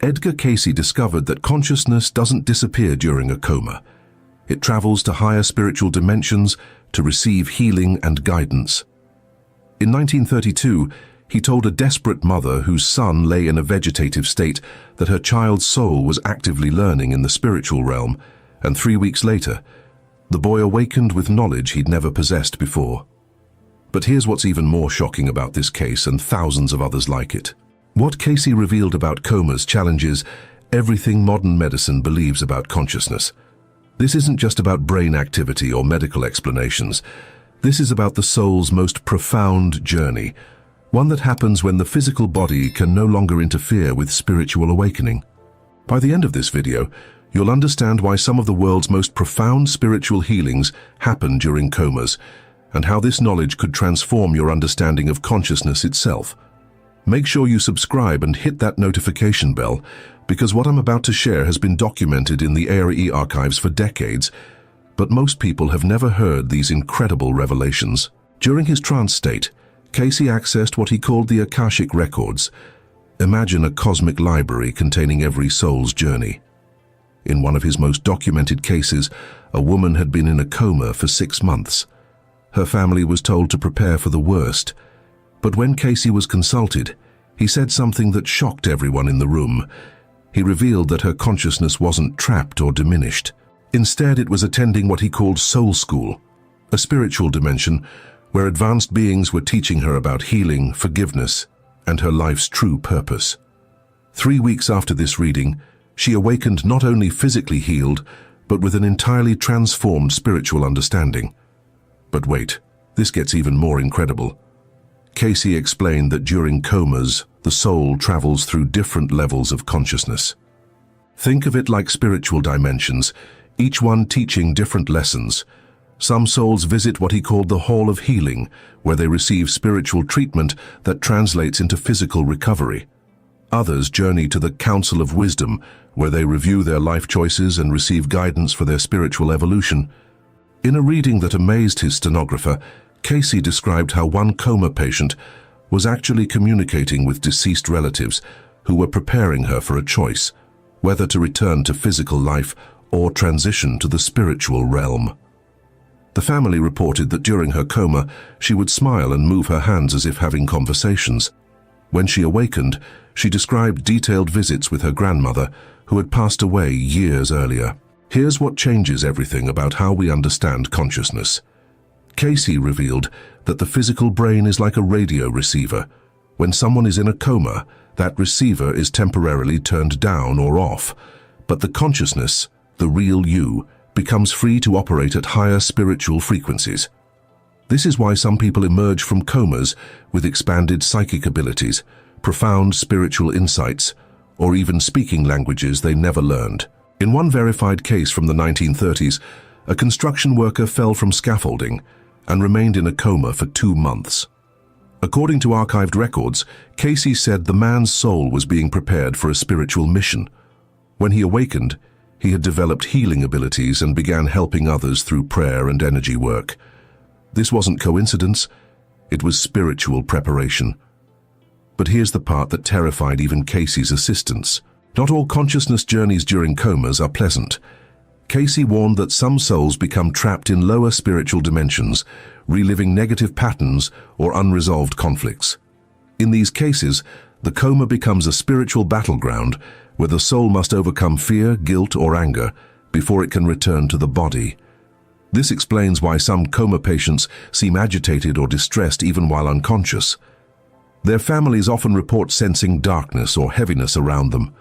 Edgar Cayce discovered that consciousness doesn't disappear during a coma. It travels to higher spiritual dimensions to receive healing and guidance. In 1932, he told a desperate mother whose son lay in a vegetative state that her child's soul was actively learning in the spiritual realm, and 3 weeks later, the boy awakened with knowledge he'd never possessed before. But here's what's even more shocking about this case and thousands of others like it. What Cayce revealed about comas challenges everything modern medicine believes about consciousness. This isn't just about brain activity or medical explanations. This is about the soul's most profound journey, one that happens when the physical body can no longer interfere with spiritual awakening. By the end of this video, you'll understand why some of the world's most profound spiritual healings happen during comas, and how this knowledge could transform your understanding of consciousness itself. Make sure you subscribe and hit that notification bell, because what I'm about to share has been documented in the ARE archives for decades, but most people have never heard these incredible revelations. During his trance state, Cayce accessed what he called the Akashic records. Imagine a cosmic library containing every soul's journey. In one of his most documented cases, a woman had been in a coma for 6 months. Her family was told to prepare for the worst. But when Cayce was consulted, he said something that shocked everyone in the room. He revealed that her consciousness wasn't trapped or diminished. Instead, it was attending what he called soul school, a spiritual dimension where advanced beings were teaching her about healing, forgiveness, and her life's true purpose. 3 weeks after this reading, she awakened not only physically healed, but with an entirely transformed spiritual understanding. But wait, this gets even more incredible. Cayce explained that during comas, the soul travels through different levels of consciousness. Think of it like spiritual dimensions, each one teaching different lessons. Some souls visit what he called the Hall of Healing, where they receive spiritual treatment that translates into physical recovery. Others journey to the Council of Wisdom, where they review their life choices and receive guidance for their spiritual evolution. In a reading that amazed his stenographer, Cayce described how one coma patient was actually communicating with deceased relatives who were preparing her for a choice, whether to return to physical life or transition to the spiritual realm. The family reported that during her coma, she would smile and move her hands as if having conversations. When she awakened, she described detailed visits with her grandmother, who had passed away years earlier. Here's what changes everything about how we understand consciousness. Cayce revealed that the physical brain is like a radio receiver. When someone is in a coma, that receiver is temporarily turned down or off, but the consciousness, the real you, becomes free to operate at higher spiritual frequencies. This is why some people emerge from comas with expanded psychic abilities, profound spiritual insights, or even speaking languages they never learned. In one verified case from the 1930s, a construction worker fell from scaffolding and remained in a coma for 2 months. According to archived records, Cayce said the man's soul was being prepared for a spiritual mission. When he awakened, he had developed healing abilities and began helping others through prayer and energy work. This wasn't coincidence, it was spiritual preparation. But here's the part that terrified even Cayce's assistants. Not all consciousness journeys during comas are pleasant. Cayce warned that some souls become trapped in lower spiritual dimensions, reliving negative patterns or unresolved conflicts. In these cases, the coma becomes a spiritual battleground where the soul must overcome fear, guilt, or anger before it can return to the body. This explains why some coma patients seem agitated or distressed even while unconscious. Their families often report sensing darkness or heaviness around them.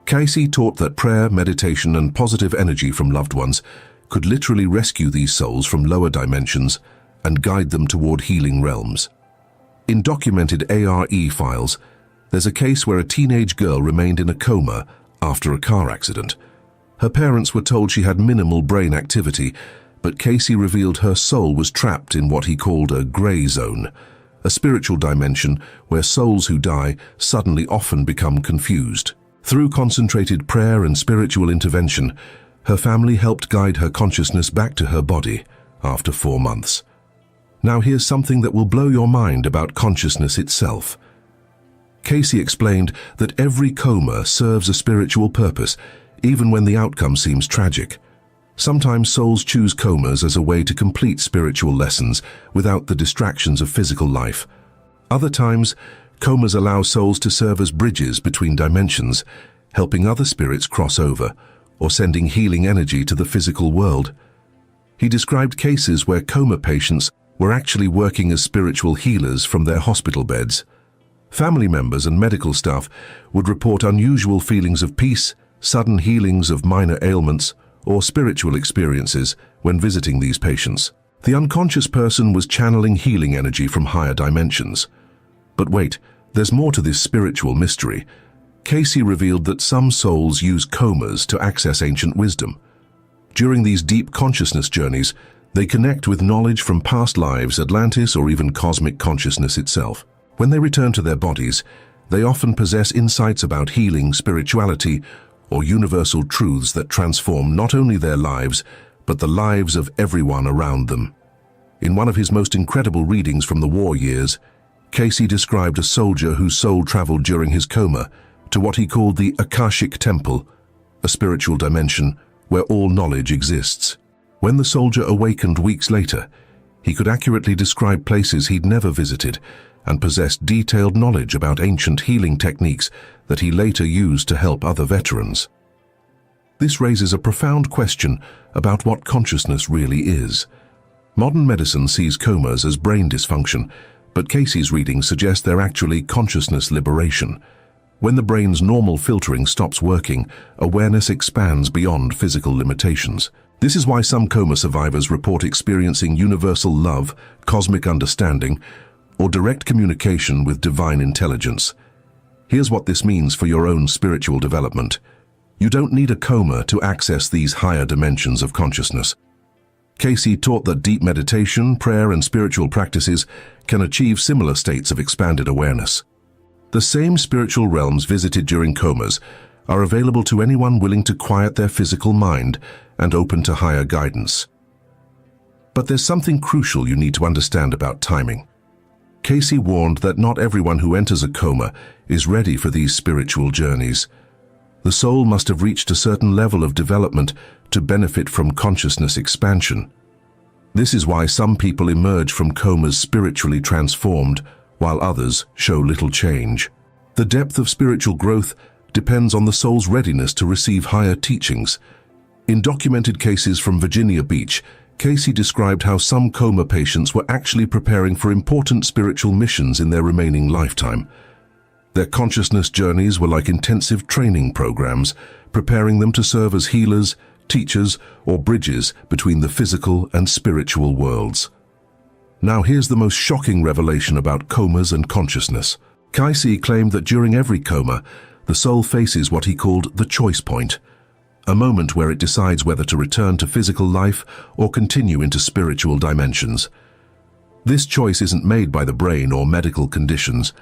Cayce taught that prayer, meditation, and positive energy from loved ones could literally rescue these souls from lower dimensions and guide them toward healing realms. In documented ARE files, there's a case where a teenage girl remained in a coma after a car accident. Her parents were told she had minimal brain activity, but Cayce revealed her soul was trapped in what he called a gray zone, a spiritual dimension where souls who die suddenly often become confused. Through concentrated prayer and spiritual intervention, her family helped guide her consciousness back to her body after 4 months. Now here's something that will blow your mind about consciousness itself. Cayce explained that every coma serves a spiritual purpose, even when the outcome seems tragic. Sometimes souls choose comas as a way to complete spiritual lessons without the distractions of physical life. Other times, comas allow souls to serve as bridges between dimensions, helping other spirits cross over, or sending healing energy to the physical world. He described cases where coma patients were actually working as spiritual healers from their hospital beds. Family members and medical staff would report unusual feelings of peace, sudden healings of minor ailments, or spiritual experiences when visiting these patients. The unconscious person was channeling healing energy from higher dimensions. But wait, there's more to this spiritual mystery. Cayce revealed that some souls use comas to access ancient wisdom. During these deep consciousness journeys, they connect with knowledge from past lives, Atlantis, or even cosmic consciousness itself. When they return to their bodies, they often possess insights about healing, spirituality, or universal truths that transform not only their lives, but the lives of everyone around them. In one of his most incredible readings from the war years, Cayce described a soldier whose soul traveled during his coma to what he called the Akashic temple, a spiritual dimension where all knowledge exists. When the soldier awakened weeks later, he could accurately describe places he'd never visited and possessed detailed knowledge about ancient healing techniques that he later used to help other veterans. This raises a profound question about what consciousness really is. Modern medicine sees comas as brain dysfunction, but Cayce's readings suggest they're actually consciousness liberation. When the brain's normal filtering stops working, awareness expands beyond physical limitations. This is why some coma survivors report experiencing universal love, cosmic understanding, or direct communication with divine intelligence. Here's what this means for your own spiritual development. You don't need a coma to access these higher dimensions of consciousness. Cayce taught that deep meditation, prayer, and spiritual practices can achieve similar states of expanded awareness. The same spiritual realms visited during comas are available to anyone willing to quiet their physical mind and open to higher guidance. But there's something crucial you need to understand about timing. Cayce warned that not everyone who enters a coma is ready for these spiritual journeys. The soul must have reached a certain level of development to benefit from consciousness expansion. This is why some people emerge from comas spiritually transformed, while others show little change. The depth of spiritual growth depends on the soul's readiness to receive higher teachings. In documented cases from Virginia Beach, Cayce described how some coma patients were actually preparing for important spiritual missions in their remaining lifetime. Their consciousness journeys were like intensive training programs, preparing them to serve as healers, teachers, or bridges between the physical and spiritual worlds. Now here's the most shocking revelation about comas and consciousness. Cayce claimed that during every coma, the soul faces what he called the choice point, a moment where it decides whether to return to physical life or continue into spiritual dimensions. This choice isn't made by the brain or medical conditions.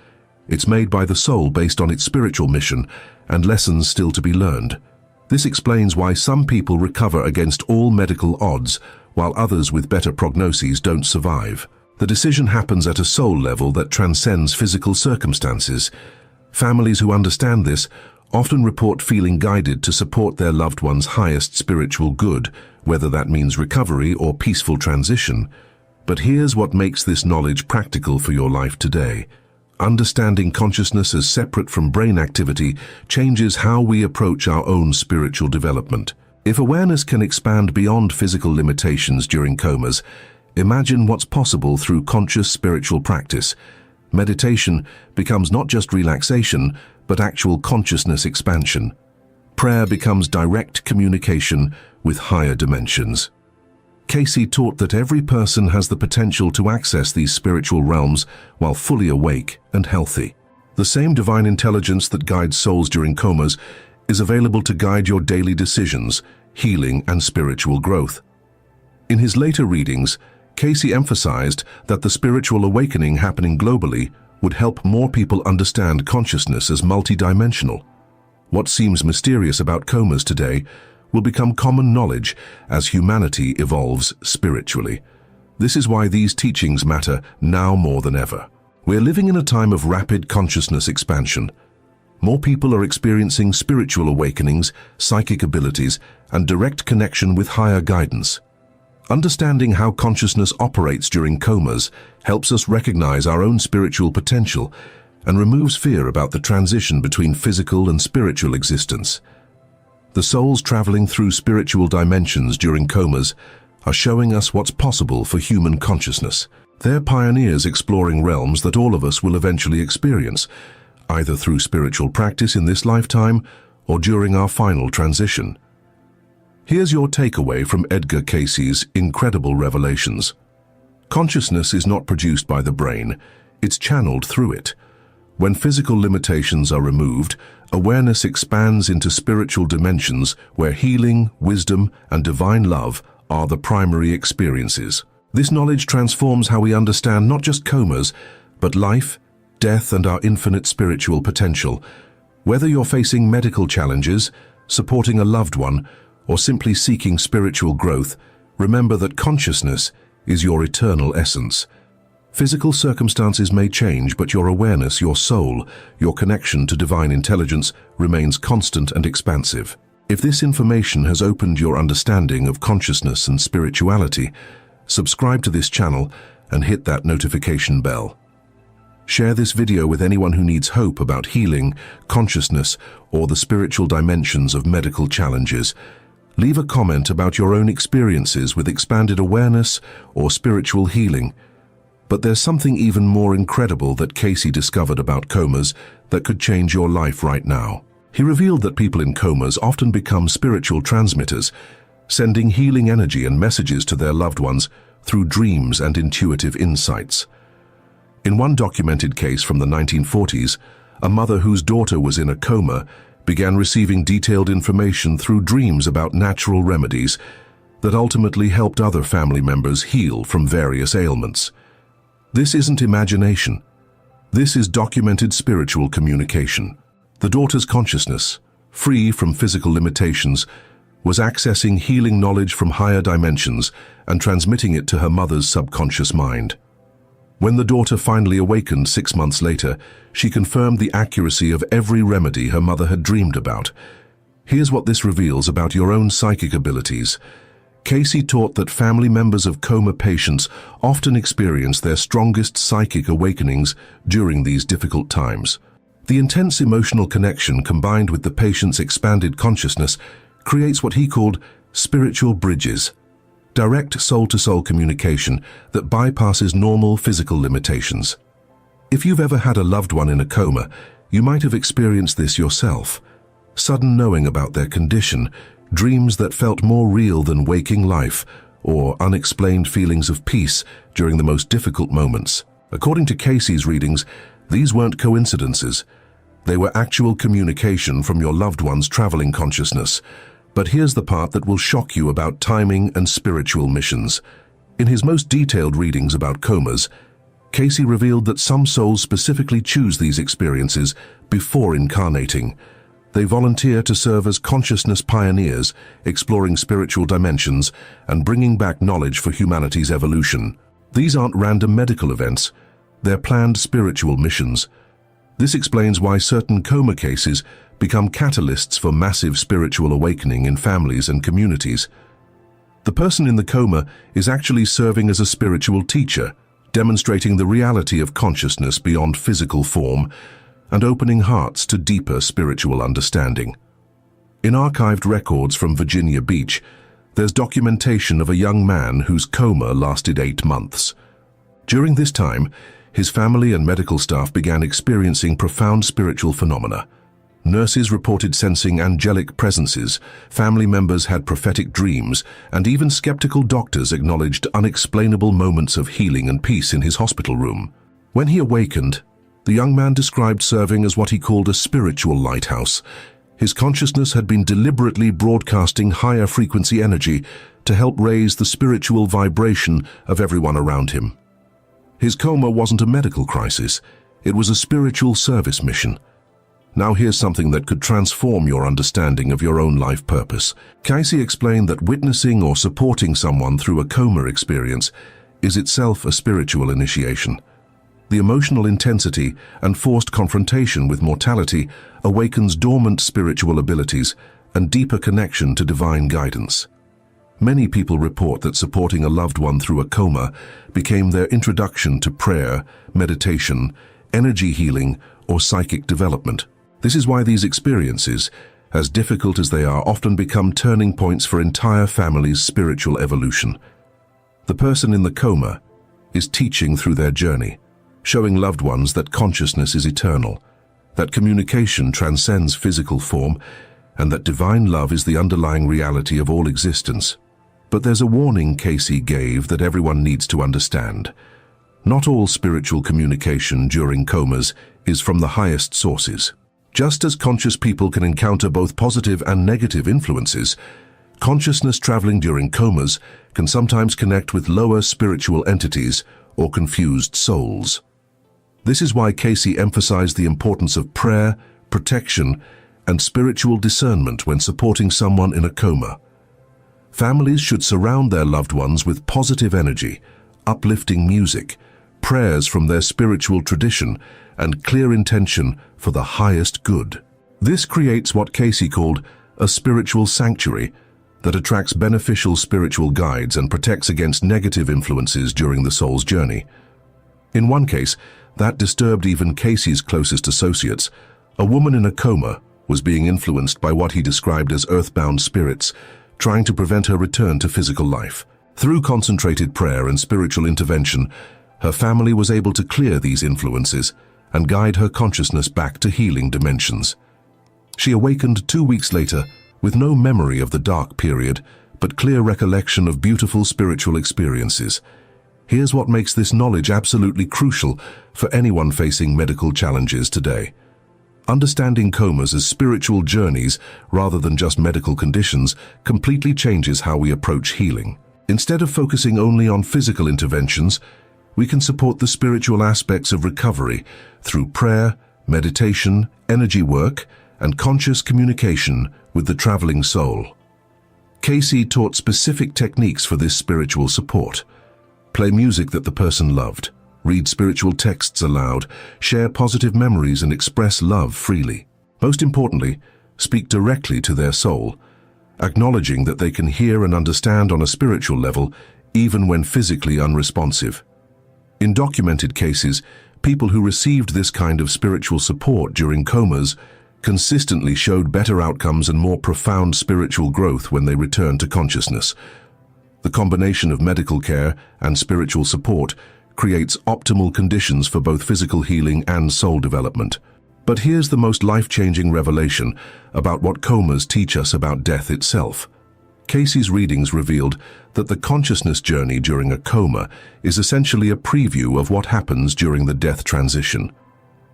It's made by the soul based on its spiritual mission and lessons still to be learned. This explains why some people recover against all medical odds, while others with better prognoses don't survive. The decision happens at a soul level that transcends physical circumstances. Families who understand this often report feeling guided to support their loved one's highest spiritual good, whether that means recovery or peaceful transition. But here's what makes this knowledge practical for your life today. Understanding consciousness as separate from brain activity changes how we approach our own spiritual development. If awareness can expand beyond physical limitations during comas, imagine what's possible through conscious spiritual practice. Meditation becomes not just relaxation, but actual consciousness expansion. Prayer becomes direct communication with higher dimensions. Cayce taught that every person has the potential to access these spiritual realms while fully awake and healthy. The same divine intelligence that guides souls during comas is available to guide your daily decisions, healing, and spiritual growth. In his later readings, Cayce emphasized that the spiritual awakening happening globally would help more people understand consciousness as multidimensional. What seems mysterious about comas today will become common knowledge as humanity evolves spiritually. This is why these teachings matter now more than ever. We're living in a time of rapid consciousness expansion. More people are experiencing spiritual awakenings, psychic abilities, and direct connection with higher guidance. Understanding how consciousness operates during comas helps us recognize our own spiritual potential and removes fear about the transition between physical and spiritual existence. The souls traveling through spiritual dimensions during comas are showing us what's possible for human consciousness. They're pioneers exploring realms that all of us will eventually experience, either through spiritual practice in this lifetime or during our final transition. Here's your takeaway from Edgar Cayce's incredible revelations. Consciousness is not produced by the brain, it's channeled through it. When physical limitations are removed, awareness expands into spiritual dimensions where healing, wisdom, and divine love are the primary experiences. This knowledge transforms how we understand not just comas, but life, death, and our infinite spiritual potential. Whether you're facing medical challenges, supporting a loved one, or simply seeking spiritual growth, remember that consciousness is your eternal essence. Physical circumstances may change, but your awareness, your soul, your connection to divine intelligence remains constant and expansive. If this information has opened your understanding of consciousness and spirituality, subscribe to this channel and hit that notification bell. Share this video with anyone who needs hope about healing, consciousness, or the spiritual dimensions of medical challenges. Leave a comment about your own experiences with expanded awareness or spiritual healing. But there's something even more incredible that Cayce discovered about comas that could change your life right now. He revealed that people in comas often become spiritual transmitters, sending healing energy and messages to their loved ones through dreams and intuitive insights. In one documented case from the 1940s, a mother whose daughter was in a coma began receiving detailed information through dreams about natural remedies that ultimately helped other family members heal from various ailments. This isn't imagination. This is documented spiritual communication. The daughter's consciousness, free from physical limitations, was accessing healing knowledge from higher dimensions and transmitting it to her mother's subconscious mind. When the daughter finally awakened 6 months later, she confirmed the accuracy of every remedy her mother had dreamed about. Here's what this reveals about your own psychic abilities. Cayce taught that family members of coma patients often experience their strongest psychic awakenings during these difficult times. The intense emotional connection combined with the patient's expanded consciousness creates what he called spiritual bridges, direct soul-to-soul communication that bypasses normal physical limitations. If you've ever had a loved one in a coma, you might have experienced this yourself. Sudden knowing about their condition, dreams that felt more real than waking life, or unexplained feelings of peace during the most difficult moments. According to Cayce's readings, these weren't coincidences. They were actual communication from your loved one's traveling consciousness. But here's the part that will shock you about timing and spiritual missions. In his most detailed readings about comas, Cayce revealed that some souls specifically choose these experiences before incarnating. They volunteer to serve as consciousness pioneers, exploring spiritual dimensions and bringing back knowledge for humanity's evolution. These aren't random medical events, they're planned spiritual missions. This explains why certain coma cases become catalysts for massive spiritual awakening in families and communities. The person in the coma is actually serving as a spiritual teacher, demonstrating the reality of consciousness beyond physical form and opening hearts to deeper spiritual understanding. In archived records from Virginia Beach, there's documentation of a young man whose coma lasted 8 months. During this time, his family and medical staff began experiencing profound spiritual phenomena. Nurses reported sensing angelic presences, family members had prophetic dreams, and even skeptical doctors acknowledged unexplainable moments of healing and peace in his hospital room. When he awakened, the young man described serving as what he called a spiritual lighthouse. His consciousness had been deliberately broadcasting higher frequency energy to help raise the spiritual vibration of everyone around him. His coma wasn't a medical crisis, it was a spiritual service mission. Now here's something that could transform your understanding of your own life purpose. Cayce explained that witnessing or supporting someone through a coma experience is itself a spiritual initiation. The emotional intensity and forced confrontation with mortality awakens dormant spiritual abilities and deeper connection to divine guidance. Many people report that supporting a loved one through a coma became their introduction to prayer, meditation, energy healing, or psychic development. This is why these experiences, as difficult as they are, often become turning points for entire families' spiritual evolution. The person in the coma is teaching through their journey, showing loved ones that consciousness is eternal, that communication transcends physical form, and that divine love is the underlying reality of all existence. But there's a warning Cayce gave that everyone needs to understand. Not all spiritual communication during comas is from the highest sources. Just as conscious people can encounter both positive and negative influences, consciousness traveling during comas can sometimes connect with lower spiritual entities or confused souls. This is why Cayce emphasized the importance of prayer, protection, and spiritual discernment when supporting someone in a coma. Families should surround their loved ones with positive energy, uplifting music, prayers from their spiritual tradition, and clear intention for the highest good. This creates what Cayce called a spiritual sanctuary that attracts beneficial spiritual guides and protects against negative influences during the soul's journey. In one case, that disturbed even Cayce's closest associates. A woman in a coma was being influenced by what he described as earthbound spirits, trying to prevent her return to physical life. Through concentrated prayer and spiritual intervention, her family was able to clear these influences and guide her consciousness back to healing dimensions. She awakened 2 weeks later with no memory of the dark period, but clear recollection of beautiful spiritual experiences. Here's what makes this knowledge absolutely crucial for anyone facing medical challenges today. Understanding comas as spiritual journeys rather than just medical conditions completely changes how we approach healing. Instead of focusing only on physical interventions, we can support the spiritual aspects of recovery through prayer, meditation, energy work, and conscious communication with the traveling soul. Cayce taught specific techniques for this spiritual support. Play music that the person loved, read spiritual texts aloud, share positive memories, and express love freely. Most importantly, speak directly to their soul, acknowledging that they can hear and understand on a spiritual level, even when physically unresponsive. In documented cases, people who received this kind of spiritual support during comas consistently showed better outcomes and more profound spiritual growth when they returned to consciousness. The combination of medical care and spiritual support creates optimal conditions for both physical healing and soul development. But here's the most life-changing revelation about what comas teach us about death itself. Cayce's readings revealed that the consciousness journey during a coma is essentially a preview of what happens during the death transition.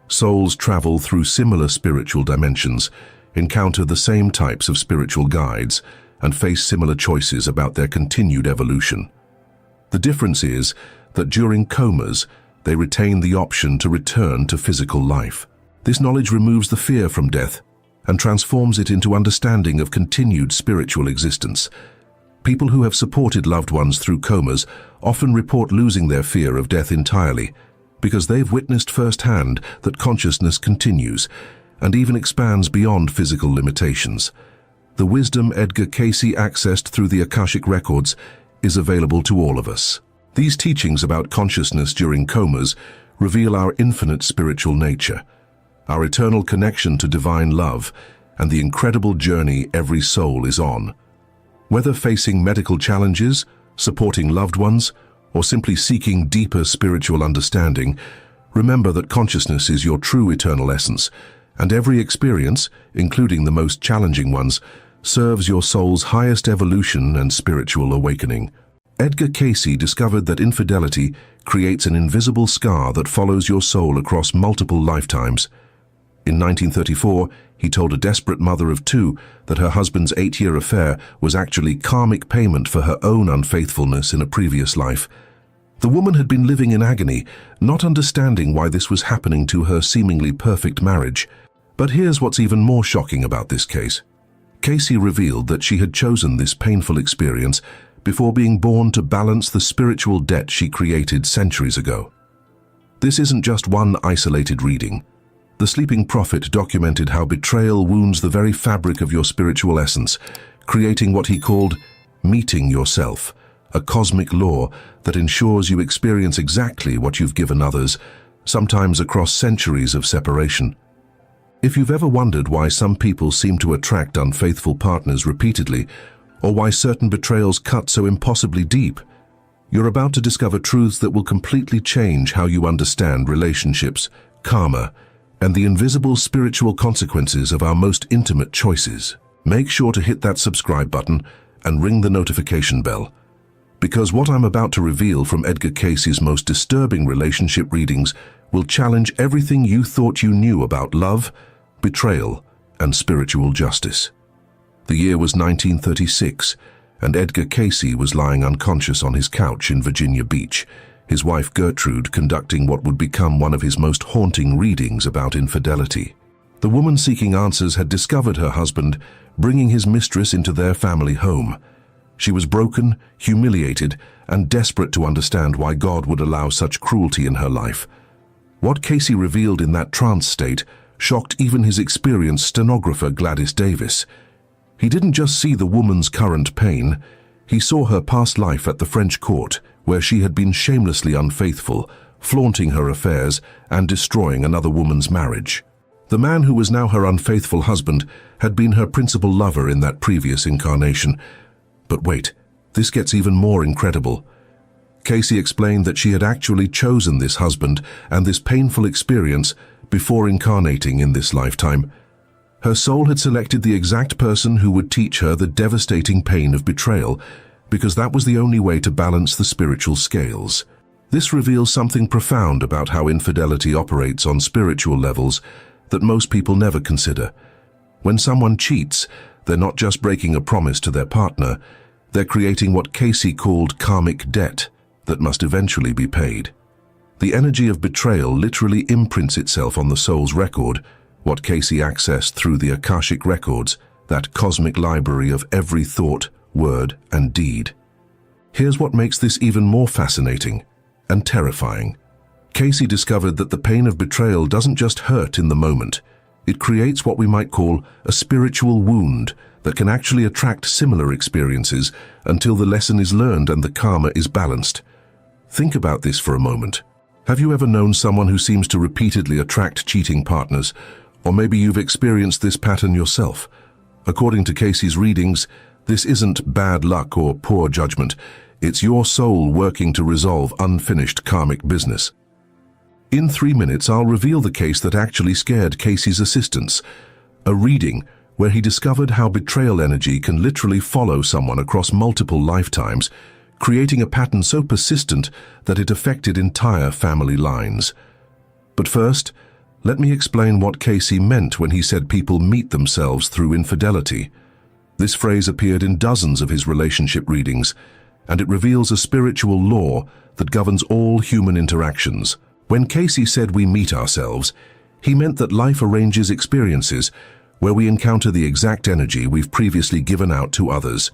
Souls travel through similar spiritual dimensions, encounter the same types of spiritual guides, and face similar choices about their continued evolution. The difference is that during comas, they retain the option to return to physical life. This knowledge removes the fear from death and transforms it into understanding of continued spiritual existence. People who have supported loved ones through comas often report losing their fear of death entirely, because they've witnessed firsthand that consciousness continues and even expands beyond physical limitations. The wisdom Edgar Cayce accessed through the Akashic records is available to all of us. These teachings about consciousness during comas reveal our infinite spiritual nature, our eternal connection to divine love, and the incredible journey every soul is on. Whether facing medical challenges, supporting loved ones, or simply seeking deeper spiritual understanding, remember that consciousness is your true eternal essence, and every experience, including the most challenging ones, serves your soul's highest evolution and spiritual awakening. Edgar Cayce discovered that infidelity creates an invisible scar that follows your soul across multiple lifetimes. In 1934, he told a desperate mother of 2 that her husband's 8-year affair was actually karmic payment for her own unfaithfulness in a previous life. The woman had been living in agony, not understanding why this was happening to her seemingly perfect marriage. But here's what's even more shocking about this case. Cayce revealed that she had chosen this painful experience before being born to balance the spiritual debt she created centuries ago. This isn't just one isolated reading. The Sleeping Prophet documented how betrayal wounds the very fabric of your spiritual essence, creating what he called meeting yourself, a cosmic law that ensures you experience exactly what you've given others, sometimes across centuries of separation. If you've ever wondered why some people seem to attract unfaithful partners repeatedly, or why certain betrayals cut so impossibly deep, you're about to discover truths that will completely change how you understand relationships, karma, and the invisible spiritual consequences of our most intimate choices. Make sure to hit that subscribe button and ring the notification bell, because what I'm about to reveal from Edgar Cayce's most disturbing relationship readings will challenge everything you thought you knew about love, betrayal, and spiritual justice. The year was 1936, and Edgar Cayce was lying unconscious on his couch in Virginia Beach, his wife Gertrude conducting what would become one of his most haunting readings about infidelity. The woman seeking answers had discovered her husband bringing his mistress into their family home. She was broken, humiliated, and desperate to understand why God would allow such cruelty in her life. What Cayce revealed in that trance state shocked even his experienced stenographer Gladys Davis. He didn't just see the woman's current pain, he saw her past life at the French court, where she had been shamelessly unfaithful, flaunting her affairs and destroying another woman's marriage. The man who was now her unfaithful husband had been her principal lover in that previous incarnation. But wait, this gets even more incredible. Cayce explained that she had actually chosen this husband and this painful experience before incarnating in this lifetime. Her soul had selected the exact person who would teach her the devastating pain of betrayal, because that was the only way to balance the spiritual scales. This reveals something profound about how infidelity operates on spiritual levels that most people never consider. When someone cheats, they're not just breaking a promise to their partner, they're creating what Cayce called karmic debt that must eventually be paid. The energy of betrayal literally imprints itself on the soul's record, what Cayce accessed through the Akashic records, that cosmic library of every thought, word, and deed. Here's what makes this even more fascinating and terrifying. Cayce discovered that the pain of betrayal doesn't just hurt in the moment. It creates what we might call a spiritual wound that can actually attract similar experiences until the lesson is learned and the karma is balanced. Think about this for a moment. Have you ever known someone who seems to repeatedly attract cheating partners? Or maybe you've experienced this pattern yourself. According to Cayce's readings, this isn't bad luck or poor judgment. It's your soul working to resolve unfinished karmic business. In 3 minutes, I'll reveal the case that actually scared Cayce's assistants, a reading where he discovered how betrayal energy can literally follow someone across multiple lifetimes, creating a pattern so persistent that it affected entire family lines. But first, let me explain what Cayce meant when he said people meet themselves through infidelity. This phrase appeared in dozens of his relationship readings, and it reveals a spiritual law that governs all human interactions. When Cayce said we meet ourselves, he meant that life arranges experiences where we encounter the exact energy we've previously given out to others.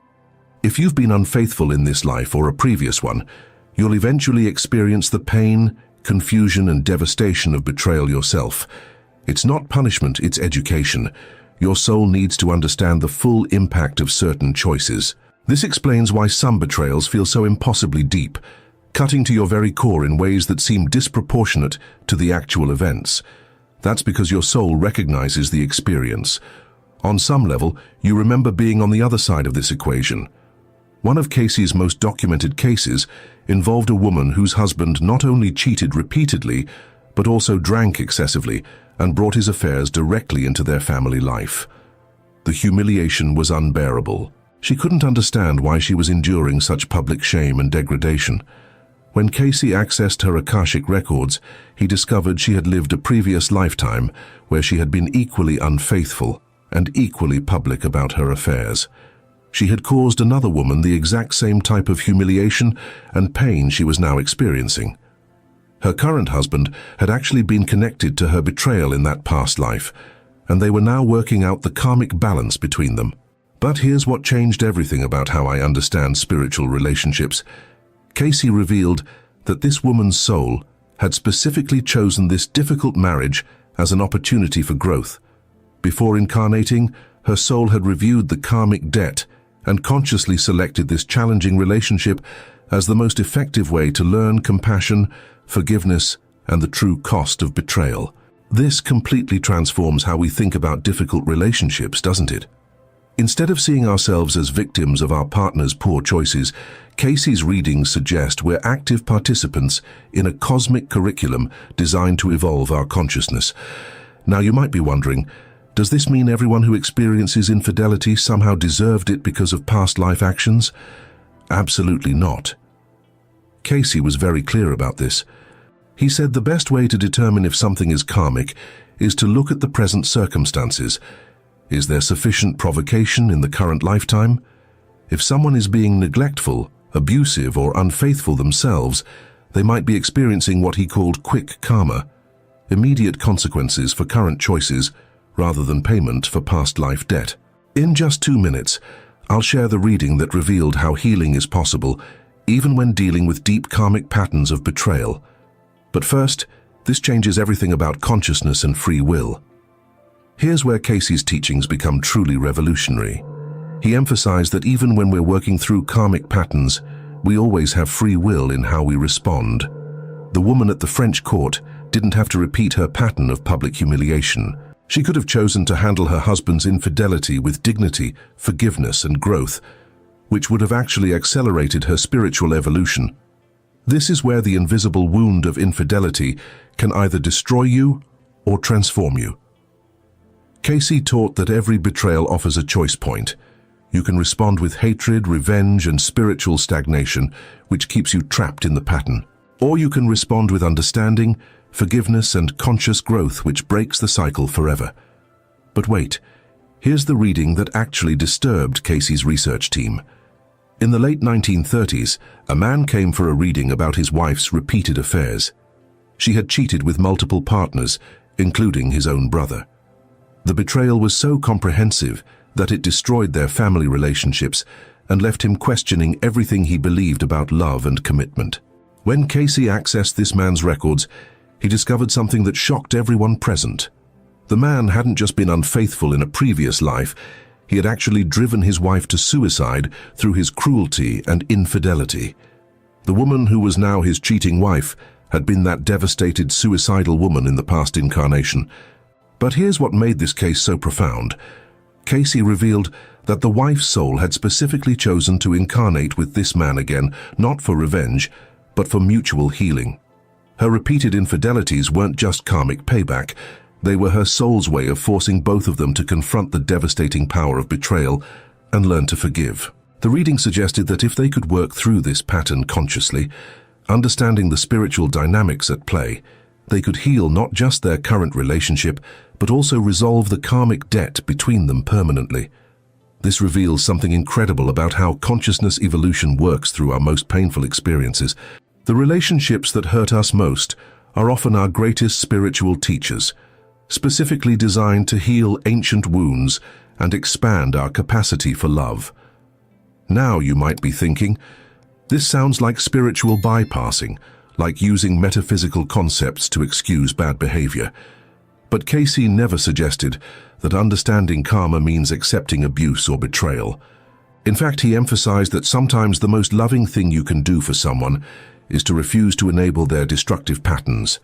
If you've been unfaithful in this life or a previous one, you'll eventually experience the pain, confusion, and devastation of betrayal yourself. It's not punishment, it's education. Your soul needs to understand the full impact of certain choices. This explains why some betrayals feel so impossibly deep, cutting to your very core in ways that seem disproportionate to the actual events. That's because your soul recognizes the experience. On some level, you remember being on the other side of this equation. One of Cayce's most documented cases involved a woman whose husband not only cheated repeatedly, but also drank excessively and brought his affairs directly into their family life. The humiliation was unbearable. She couldn't understand why she was enduring such public shame and degradation. When Cayce accessed her Akashic records, he discovered she had lived a previous lifetime where she had been equally unfaithful and equally public about her affairs. She had caused another woman the exact same type of humiliation and pain she was now experiencing. Her current husband had actually been connected to her betrayal in that past life, and they were now working out the karmic balance between them. But here's what changed everything about how I understand spiritual relationships. Cayce revealed that this woman's soul had specifically chosen this difficult marriage as an opportunity for growth. Before incarnating, her soul had reviewed the karmic debt and consciously selected this challenging relationship as the most effective way to learn compassion, forgiveness, and the true cost of betrayal. This completely transforms how we think about difficult relationships, doesn't it? Instead of seeing ourselves as victims of our partner's poor choices, Cayce's readings suggest we're active participants in a cosmic curriculum designed to evolve our consciousness. Now you might be wondering, does this mean everyone who experiences infidelity somehow deserved it because of past life actions? Absolutely not. Cayce was very clear about this. He said the best way to determine if something is karmic is to look at the present circumstances. Is there sufficient provocation in the current lifetime? If someone is being neglectful, abusive, or unfaithful themselves, they might be experiencing what he called quick karma, immediate consequences for current choices rather than payment for past life debt. In just 2 minutes, I'll share the reading that revealed how healing is possible even when dealing with deep karmic patterns of betrayal. But first, this changes everything about consciousness and free will. Here's where Cayce's teachings become truly revolutionary. He emphasized that even when we're working through karmic patterns, we always have free will in how we respond. The woman at the French court didn't have to repeat her pattern of public humiliation. She could have chosen to handle her husband's infidelity with dignity, forgiveness, and growth, which would have actually accelerated her spiritual evolution. This is where the invisible wound of infidelity can either destroy you or transform you. Cayce taught that every betrayal offers a choice point. You can respond with hatred, revenge, and spiritual stagnation, which keeps you trapped in the pattern. Or you can respond with understanding, forgiveness, and conscious growth, which breaks the cycle forever. But wait, here's the reading that actually disturbed Cayce's research team. In the late 1930s, a man came for a reading about his wife's repeated affairs. She had cheated with multiple partners, including his own brother. The betrayal was so comprehensive that it destroyed their family relationships and left him questioning everything he believed about love and commitment. When Cayce accessed this man's records, he discovered something that shocked everyone present. The man hadn't just been unfaithful in a previous life, he had actually driven his wife to suicide through his cruelty and infidelity. The woman who was now his cheating wife had been that devastated, suicidal woman in the past incarnation. But here's what made this case so profound. Cayce revealed that the wife's soul had specifically chosen to incarnate with this man again, not for revenge, but for mutual healing. Her repeated infidelities weren't just karmic payback. They were her soul's way of forcing both of them to confront the devastating power of betrayal and learn to forgive. The reading suggested that if they could work through this pattern consciously, understanding the spiritual dynamics at play, they could heal not just their current relationship, but also resolve the karmic debt between them permanently. This reveals something incredible about how consciousness evolution works through our most painful experiences. The relationships that hurt us most are often our greatest spiritual teachers, specifically designed to heal ancient wounds and expand our capacity for love. Now you might be thinking, this sounds like spiritual bypassing, like using metaphysical concepts to excuse bad behavior. But Cayce never suggested that understanding karma means accepting abuse or betrayal. In fact, he emphasized that sometimes the most loving thing you can do for someone is to refuse to enable their destructive patterns.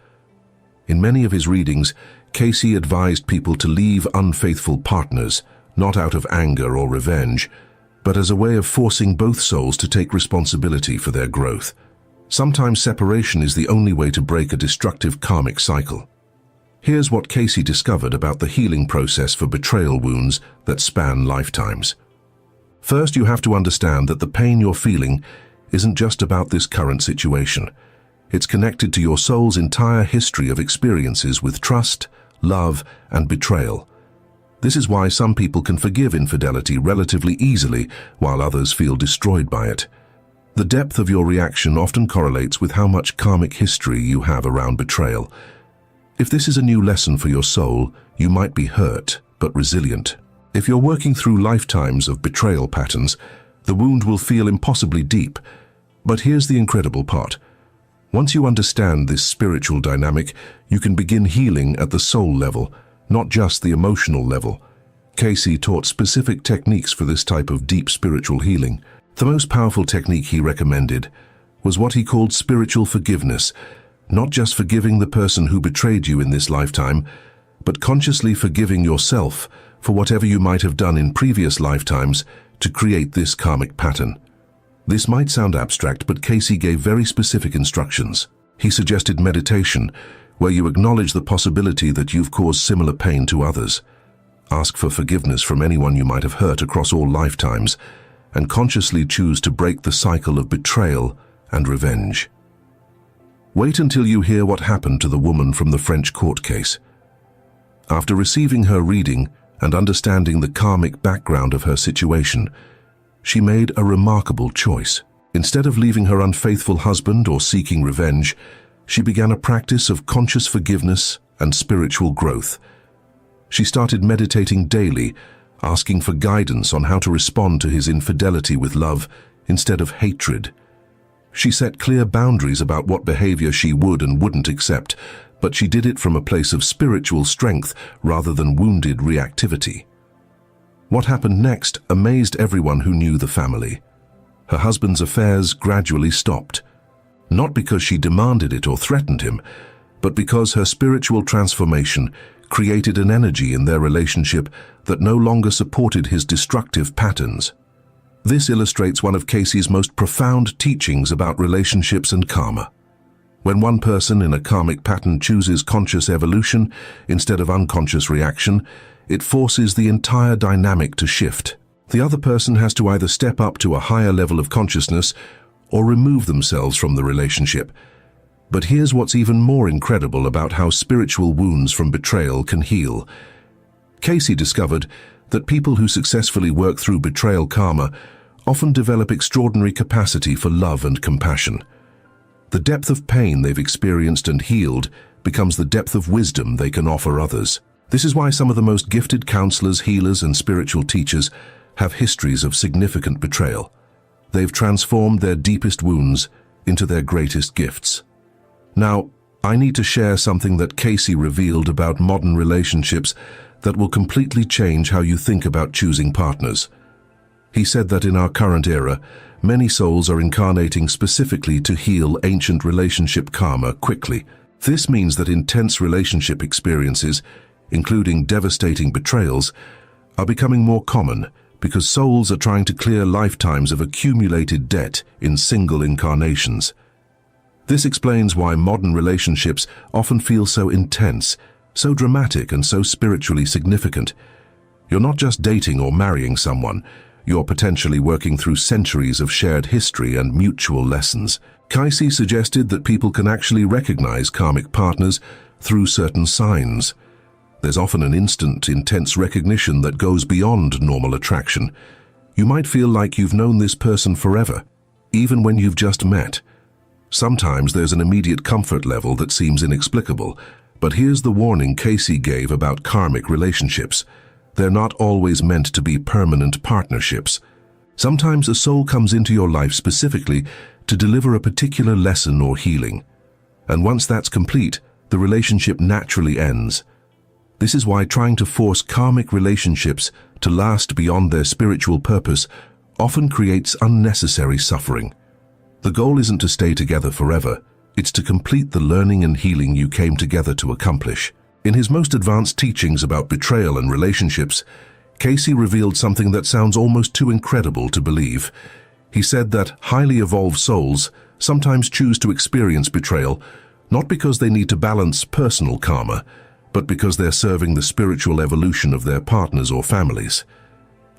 In many of his readings, Cayce advised people to leave unfaithful partners, not out of anger or revenge, but as a way of forcing both souls to take responsibility for their growth. Sometimes separation is the only way to break a destructive karmic cycle. Here's what Cayce discovered about the healing process for betrayal wounds that span lifetimes. First, you have to understand that the pain you're feeling isn't just about this current situation. It's connected to your soul's entire history of experiences with trust, love, and betrayal. This is why some people can forgive infidelity relatively easily, while others feel destroyed by it. The depth of your reaction often correlates with how much karmic history you have around betrayal. If this is a new lesson for your soul, you might be hurt, but resilient. If you're working through lifetimes of betrayal patterns, the wound will feel impossibly deep. But here's the incredible part. Once you understand this spiritual dynamic, you can begin healing at the soul level, not just the emotional level. Cayce taught specific techniques for this type of deep spiritual healing. The most powerful technique he recommended was what he called spiritual forgiveness, not just forgiving the person who betrayed you in this lifetime, but consciously forgiving yourself for whatever you might have done in previous lifetimes to create this karmic pattern. This might sound abstract, but Cayce gave very specific instructions. He suggested meditation, where you acknowledge the possibility that you've caused similar pain to others. Ask for forgiveness from anyone you might have hurt across all lifetimes, and consciously choose to break the cycle of betrayal and revenge. Wait until you hear what happened to the woman from the French court case. After receiving her reading and understanding the karmic background of her situation, she made a remarkable choice. Instead of leaving her unfaithful husband or seeking revenge, she began a practice of conscious forgiveness and spiritual growth. She started meditating daily, asking for guidance on how to respond to his infidelity with love instead of hatred. She set clear boundaries about what behavior she would and wouldn't accept, but she did it from a place of spiritual strength rather than wounded reactivity. What happened next amazed everyone who knew the family. Her husband's affairs gradually stopped, not because she demanded it or threatened him, but because her spiritual transformation created an energy in their relationship that no longer supported his destructive patterns. This illustrates one of Cayce's most profound teachings about relationships and karma. When one person in a karmic pattern chooses conscious evolution instead of unconscious reaction, it forces the entire dynamic to shift. The other person has to either step up to a higher level of consciousness or remove themselves from the relationship. But here's what's even more incredible about how spiritual wounds from betrayal can heal. Cayce discovered that people who successfully work through betrayal karma often develop extraordinary capacity for love and compassion. The depth of pain they've experienced and healed becomes the depth of wisdom they can offer others. This is why some of the most gifted counselors, healers, and spiritual teachers have histories of significant betrayal. They've transformed their deepest wounds into their greatest gifts. Now, I need to share something that Cayce revealed about modern relationships that will completely change how you think about choosing partners. He said that in our current era, many souls are incarnating specifically to heal ancient relationship karma quickly. This means that intense relationship experiences, including devastating betrayals, are becoming more common because souls are trying to clear lifetimes of accumulated debt in single incarnations. This explains why modern relationships often feel so intense, so dramatic, and so spiritually significant. You're not just dating or marrying someone, you're potentially working through centuries of shared history and mutual lessons. Cayce suggested that people can actually recognize karmic partners through certain signs. There's often an instant, intense recognition that goes beyond normal attraction. You might feel like you've known this person forever, even when you've just met. Sometimes there's an immediate comfort level that seems inexplicable, but here's the warning Cayce gave about karmic relationships. They're not always meant to be permanent partnerships. Sometimes a soul comes into your life specifically to deliver a particular lesson or healing. And once that's complete, the relationship naturally ends. This is why trying to force karmic relationships to last beyond their spiritual purpose often creates unnecessary suffering. The goal isn't to stay together forever, it's to complete the learning and healing you came together to accomplish. In his most advanced teachings about betrayal and relationships, Cayce revealed something that sounds almost too incredible to believe. He said that highly evolved souls sometimes choose to experience betrayal, not because they need to balance personal karma, but because they're serving the spiritual evolution of their partners or families.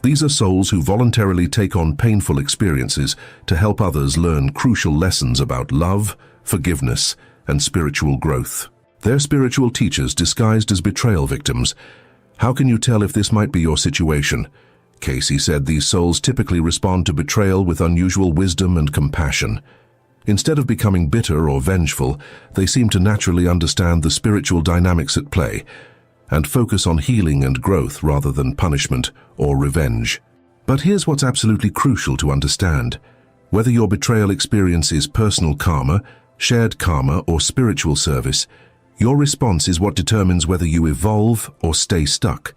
These are souls who voluntarily take on painful experiences to help others learn crucial lessons about love, forgiveness, and spiritual growth. They're spiritual teachers disguised as betrayal victims. How can you tell if this might be your situation? Cayce said these souls typically respond to betrayal with unusual wisdom and compassion. Instead of becoming bitter or vengeful, they seem to naturally understand the spiritual dynamics at play and focus on healing and growth rather than punishment or revenge. But here's what's absolutely crucial to understand. Whether your betrayal experience is personal karma, shared karma, or spiritual service, your response is what determines whether you evolve or stay stuck.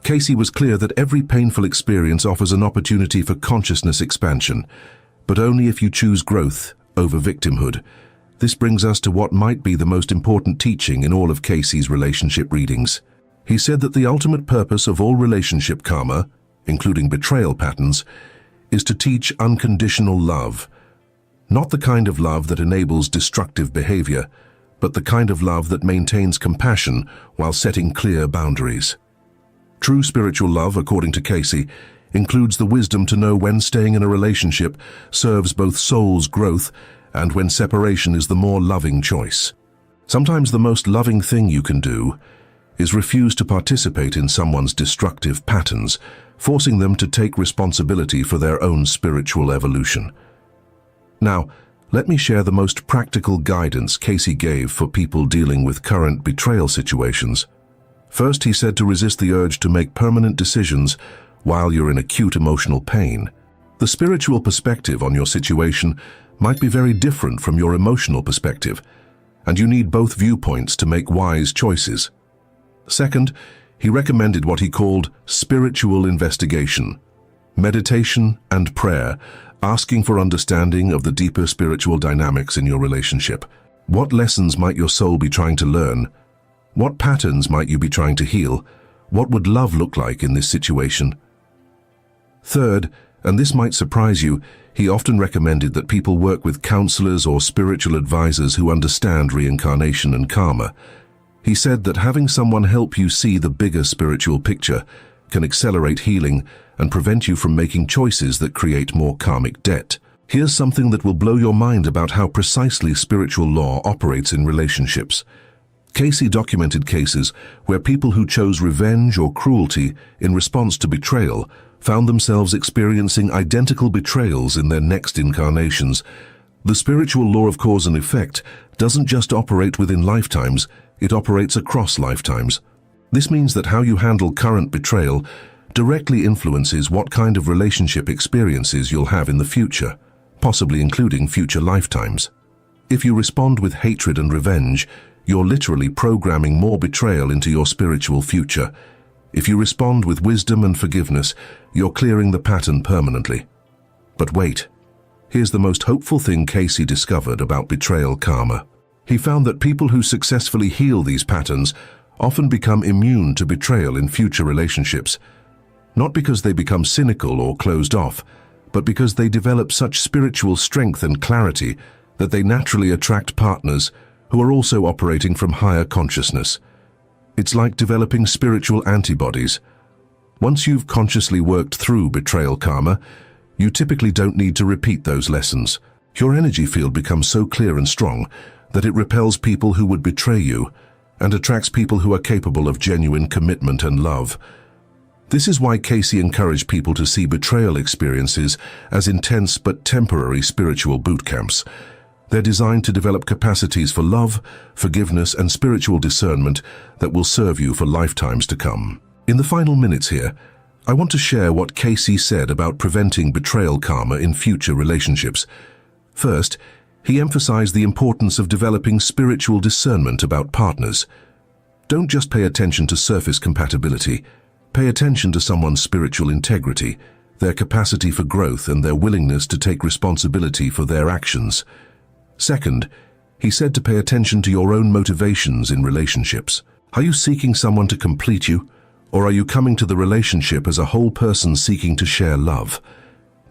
Cayce was clear that every painful experience offers an opportunity for consciousness expansion, but only if you choose growth over victimhood. This brings us to what might be the most important teaching in all of Cayce's relationship readings. He said that the ultimate purpose of all relationship karma, including betrayal patterns, is to teach unconditional love. Not the kind of love that enables destructive behavior, but the kind of love that maintains compassion while setting clear boundaries. True spiritual love, according to Cayce, includes the wisdom to know when staying in a relationship serves both soul's growth and when separation is the more loving choice. Sometimes the most loving thing you can do is refuse to participate in someone's destructive patterns, forcing them to take responsibility for their own spiritual evolution. Now, let me share the most practical guidance Cayce gave for people dealing with current betrayal situations. First, he said to resist the urge to make permanent decisions while you're in acute emotional pain. The spiritual perspective on your situation might be very different from your emotional perspective, and you need both viewpoints to make wise choices. Second, he recommended what he called spiritual investigation, meditation and prayer, asking for understanding of the deeper spiritual dynamics in your relationship. What lessons might your soul be trying to learn? What patterns might you be trying to heal? What would love look like in this situation? Third, and this might surprise you, he often recommended that people work with counselors or spiritual advisors who understand reincarnation and karma. He said that having someone help you see the bigger spiritual picture can accelerate healing and prevent you from making choices that create more karmic debt. Here's something that will blow your mind about how precisely spiritual law operates in relationships. Cayce documented cases where people who chose revenge or cruelty in response to betrayal found themselves experiencing identical betrayals in their next incarnations. The spiritual law of cause and effect doesn't just operate within lifetimes, it operates across lifetimes. This means that how you handle current betrayal directly influences what kind of relationship experiences you'll have in the future, possibly including future lifetimes. If you respond with hatred and revenge, you're literally programming more betrayal into your spiritual future. If you respond with wisdom and forgiveness, you're clearing the pattern permanently. But wait, here's the most hopeful thing Cayce discovered about betrayal karma. He found that people who successfully heal these patterns often become immune to betrayal in future relationships, not because they become cynical or closed off, but because they develop such spiritual strength and clarity that they naturally attract partners who are also operating from higher consciousness. It's like developing spiritual antibodies. Once you've consciously worked through betrayal karma, you typically don't need to repeat those lessons. Your energy field becomes so clear and strong that it repels people who would betray you and attracts people who are capable of genuine commitment and love. This is why Cayce encouraged people to see betrayal experiences as intense but temporary spiritual boot camps. They're designed to develop capacities for love, forgiveness, and spiritual discernment that will serve you for lifetimes to come. In the final minutes here, I want to share what Cayce said about preventing betrayal karma in future relationships. First, he emphasized the importance of developing spiritual discernment about partners. Don't just pay attention to surface compatibility. Pay attention to someone's spiritual integrity, their capacity for growth, and their willingness to take responsibility for their actions. Second, he said to pay attention to your own motivations in relationships. Are you seeking someone to complete you, or are you coming to the relationship as a whole person seeking to share love?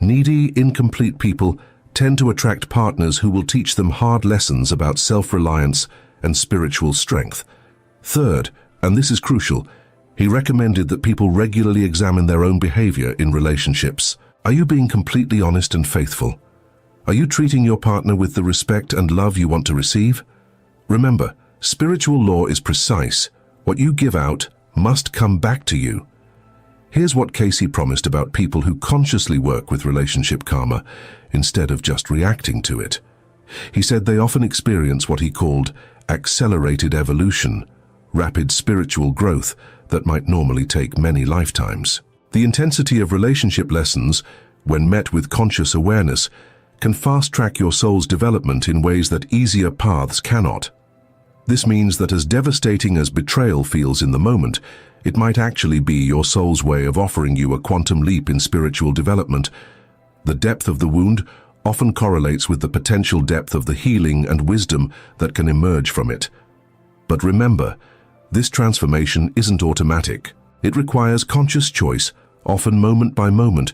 Needy, incomplete people tend to attract partners who will teach them hard lessons about self-reliance and spiritual strength. Third, and this is crucial, he recommended that people regularly examine their own behavior in relationships. Are you being completely honest and faithful? Are you treating your partner with the respect and love you want to receive? Remember, spiritual law is precise. What you give out must come back to you. Here's what Cayce promised about people who consciously work with relationship karma instead of just reacting to it. He said they often experience what he called accelerated evolution, rapid spiritual growth that might normally take many lifetimes. The intensity of relationship lessons, when met with conscious awareness, can fast-track your soul's development in ways that easier paths cannot. This means that as devastating as betrayal feels in the moment, it might actually be your soul's way of offering you a quantum leap in spiritual development. The depth of the wound often correlates with the potential depth of the healing and wisdom that can emerge from it. But remember, this transformation isn't automatic. It requires conscious choice, often moment by moment,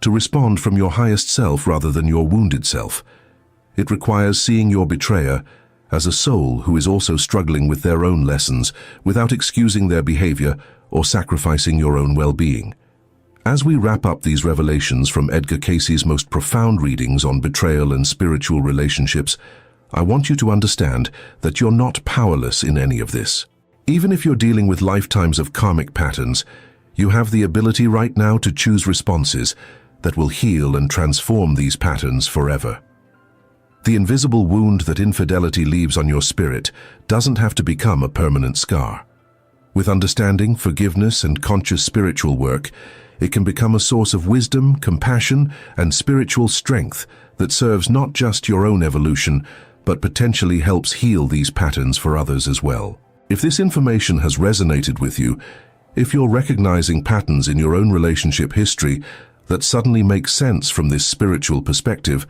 to respond from your highest self rather than your wounded self. It requires seeing your betrayer as a soul who is also struggling with their own lessons without excusing their behavior or sacrificing your own well-being. As we wrap up these revelations from Edgar Cayce's most profound readings on betrayal and spiritual relationships, I want you to understand that you're not powerless in any of this. Even if you're dealing with lifetimes of karmic patterns, you have the ability right now to choose responses that will heal and transform these patterns forever. The invisible wound that infidelity leaves on your spirit doesn't have to become a permanent scar. With understanding, forgiveness, and conscious spiritual work, it can become a source of wisdom, compassion, and spiritual strength that serves not just your own evolution, but potentially helps heal these patterns for others as well. If this information has resonated with you, if you're recognizing patterns in your own relationship history that suddenly make sense from this spiritual perspective,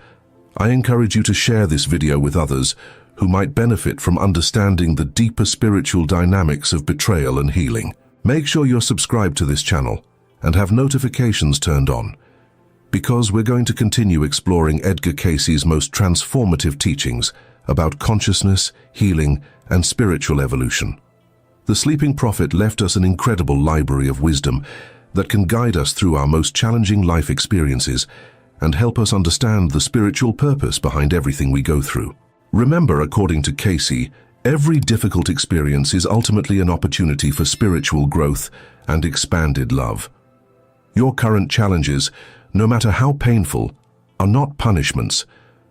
I encourage you to share this video with others who might benefit from understanding the deeper spiritual dynamics of betrayal and healing. Make sure you're subscribed to this channel and have notifications turned on, because we're going to continue exploring Edgar Cayce's most transformative teachings about consciousness, healing, and spiritual evolution. The Sleeping Prophet left us an incredible library of wisdom that can guide us through our most challenging life experiences and help us understand the spiritual purpose behind everything we go through. Remember, according to Cayce, every difficult experience is ultimately an opportunity for spiritual growth and expanded love. Your current challenges, no matter how painful, are not punishments.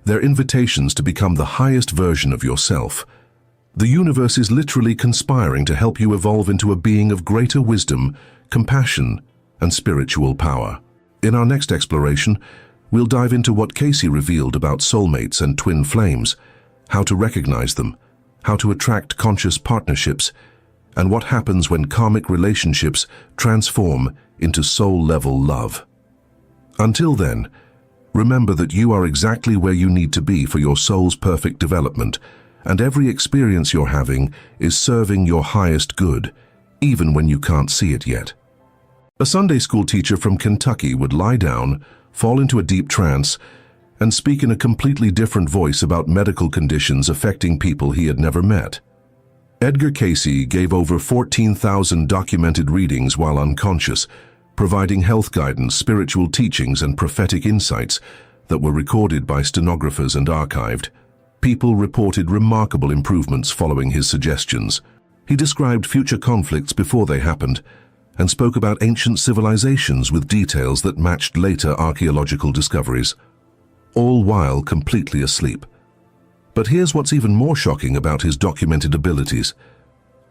They're invitations to become the highest version of yourself. The universe is literally conspiring to help you evolve into a being of greater wisdom, compassion, and spiritual power. In our next exploration, we'll dive into what Cayce revealed about soulmates and twin flames, how to recognize them, how to attract conscious partnerships, and what happens when karmic relationships transform into soul-level love. Until then, remember that you are exactly where you need to be for your soul's perfect development, and every experience you're having is serving your highest good, even when you can't see it yet. A Sunday school teacher from Kentucky would lie down, fall into a deep trance, and speak in a completely different voice about medical conditions affecting people he had never met. Edgar Cayce gave over 14,000 documented readings while unconscious, providing health guidance, spiritual teachings, and prophetic insights that were recorded by stenographers and archived. People reported remarkable improvements following his suggestions. He described future conflicts before they happened, and spoke about ancient civilizations with details that matched later archaeological discoveries, all while completely asleep. But here's what's even more shocking about his documented abilities.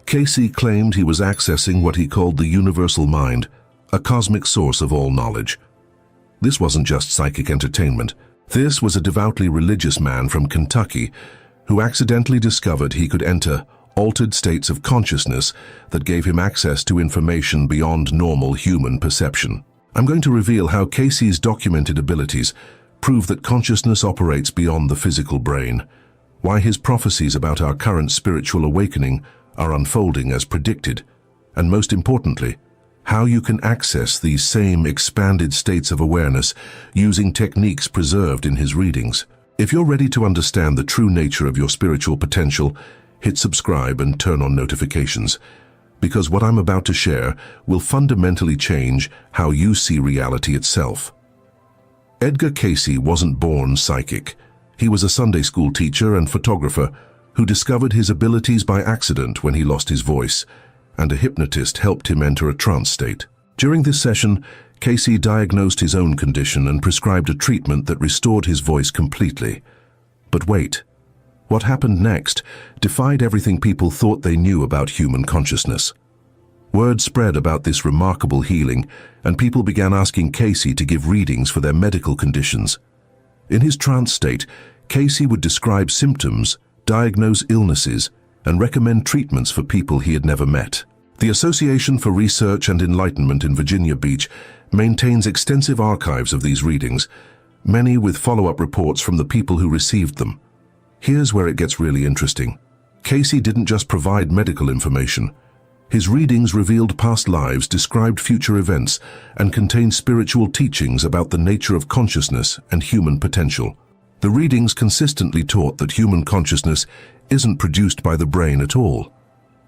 Cayce claimed he was accessing what he called the universal mind, a cosmic source of all knowledge. This wasn't just psychic entertainment. This was a devoutly religious man from Kentucky who accidentally discovered he could enter altered states of consciousness that gave him access to information beyond normal human perception. I'm going to reveal how Cayce's documented abilities prove that consciousness operates beyond the physical brain, why his prophecies about our current spiritual awakening are unfolding as predicted, and most importantly, how you can access these same expanded states of awareness using techniques preserved in his readings. If you're ready to understand the true nature of your spiritual potential, hit subscribe and turn on notifications, because what I'm about to share will fundamentally change how you see reality itself. Edgar Cayce wasn't born psychic. He was a Sunday school teacher and photographer who discovered his abilities by accident when he lost his voice, and a hypnotist helped him enter a trance state. During this session, Cayce diagnosed his own condition and prescribed a treatment that restored his voice completely. But wait, what happened next defied everything people thought they knew about human consciousness. Word spread about this remarkable healing, and people began asking Cayce to give readings for their medical conditions. In his trance state, Cayce would describe symptoms, diagnose illnesses, and recommend treatments for people he had never met. The Association for Research and Enlightenment in Virginia Beach maintains extensive archives of these readings, many with follow-up reports from the people who received them. Here's where it gets really interesting. Cayce didn't just provide medical information. His readings revealed past lives, described future events, and contained spiritual teachings about the nature of consciousness and human potential. The readings consistently taught that human consciousness isn't produced by the brain at all.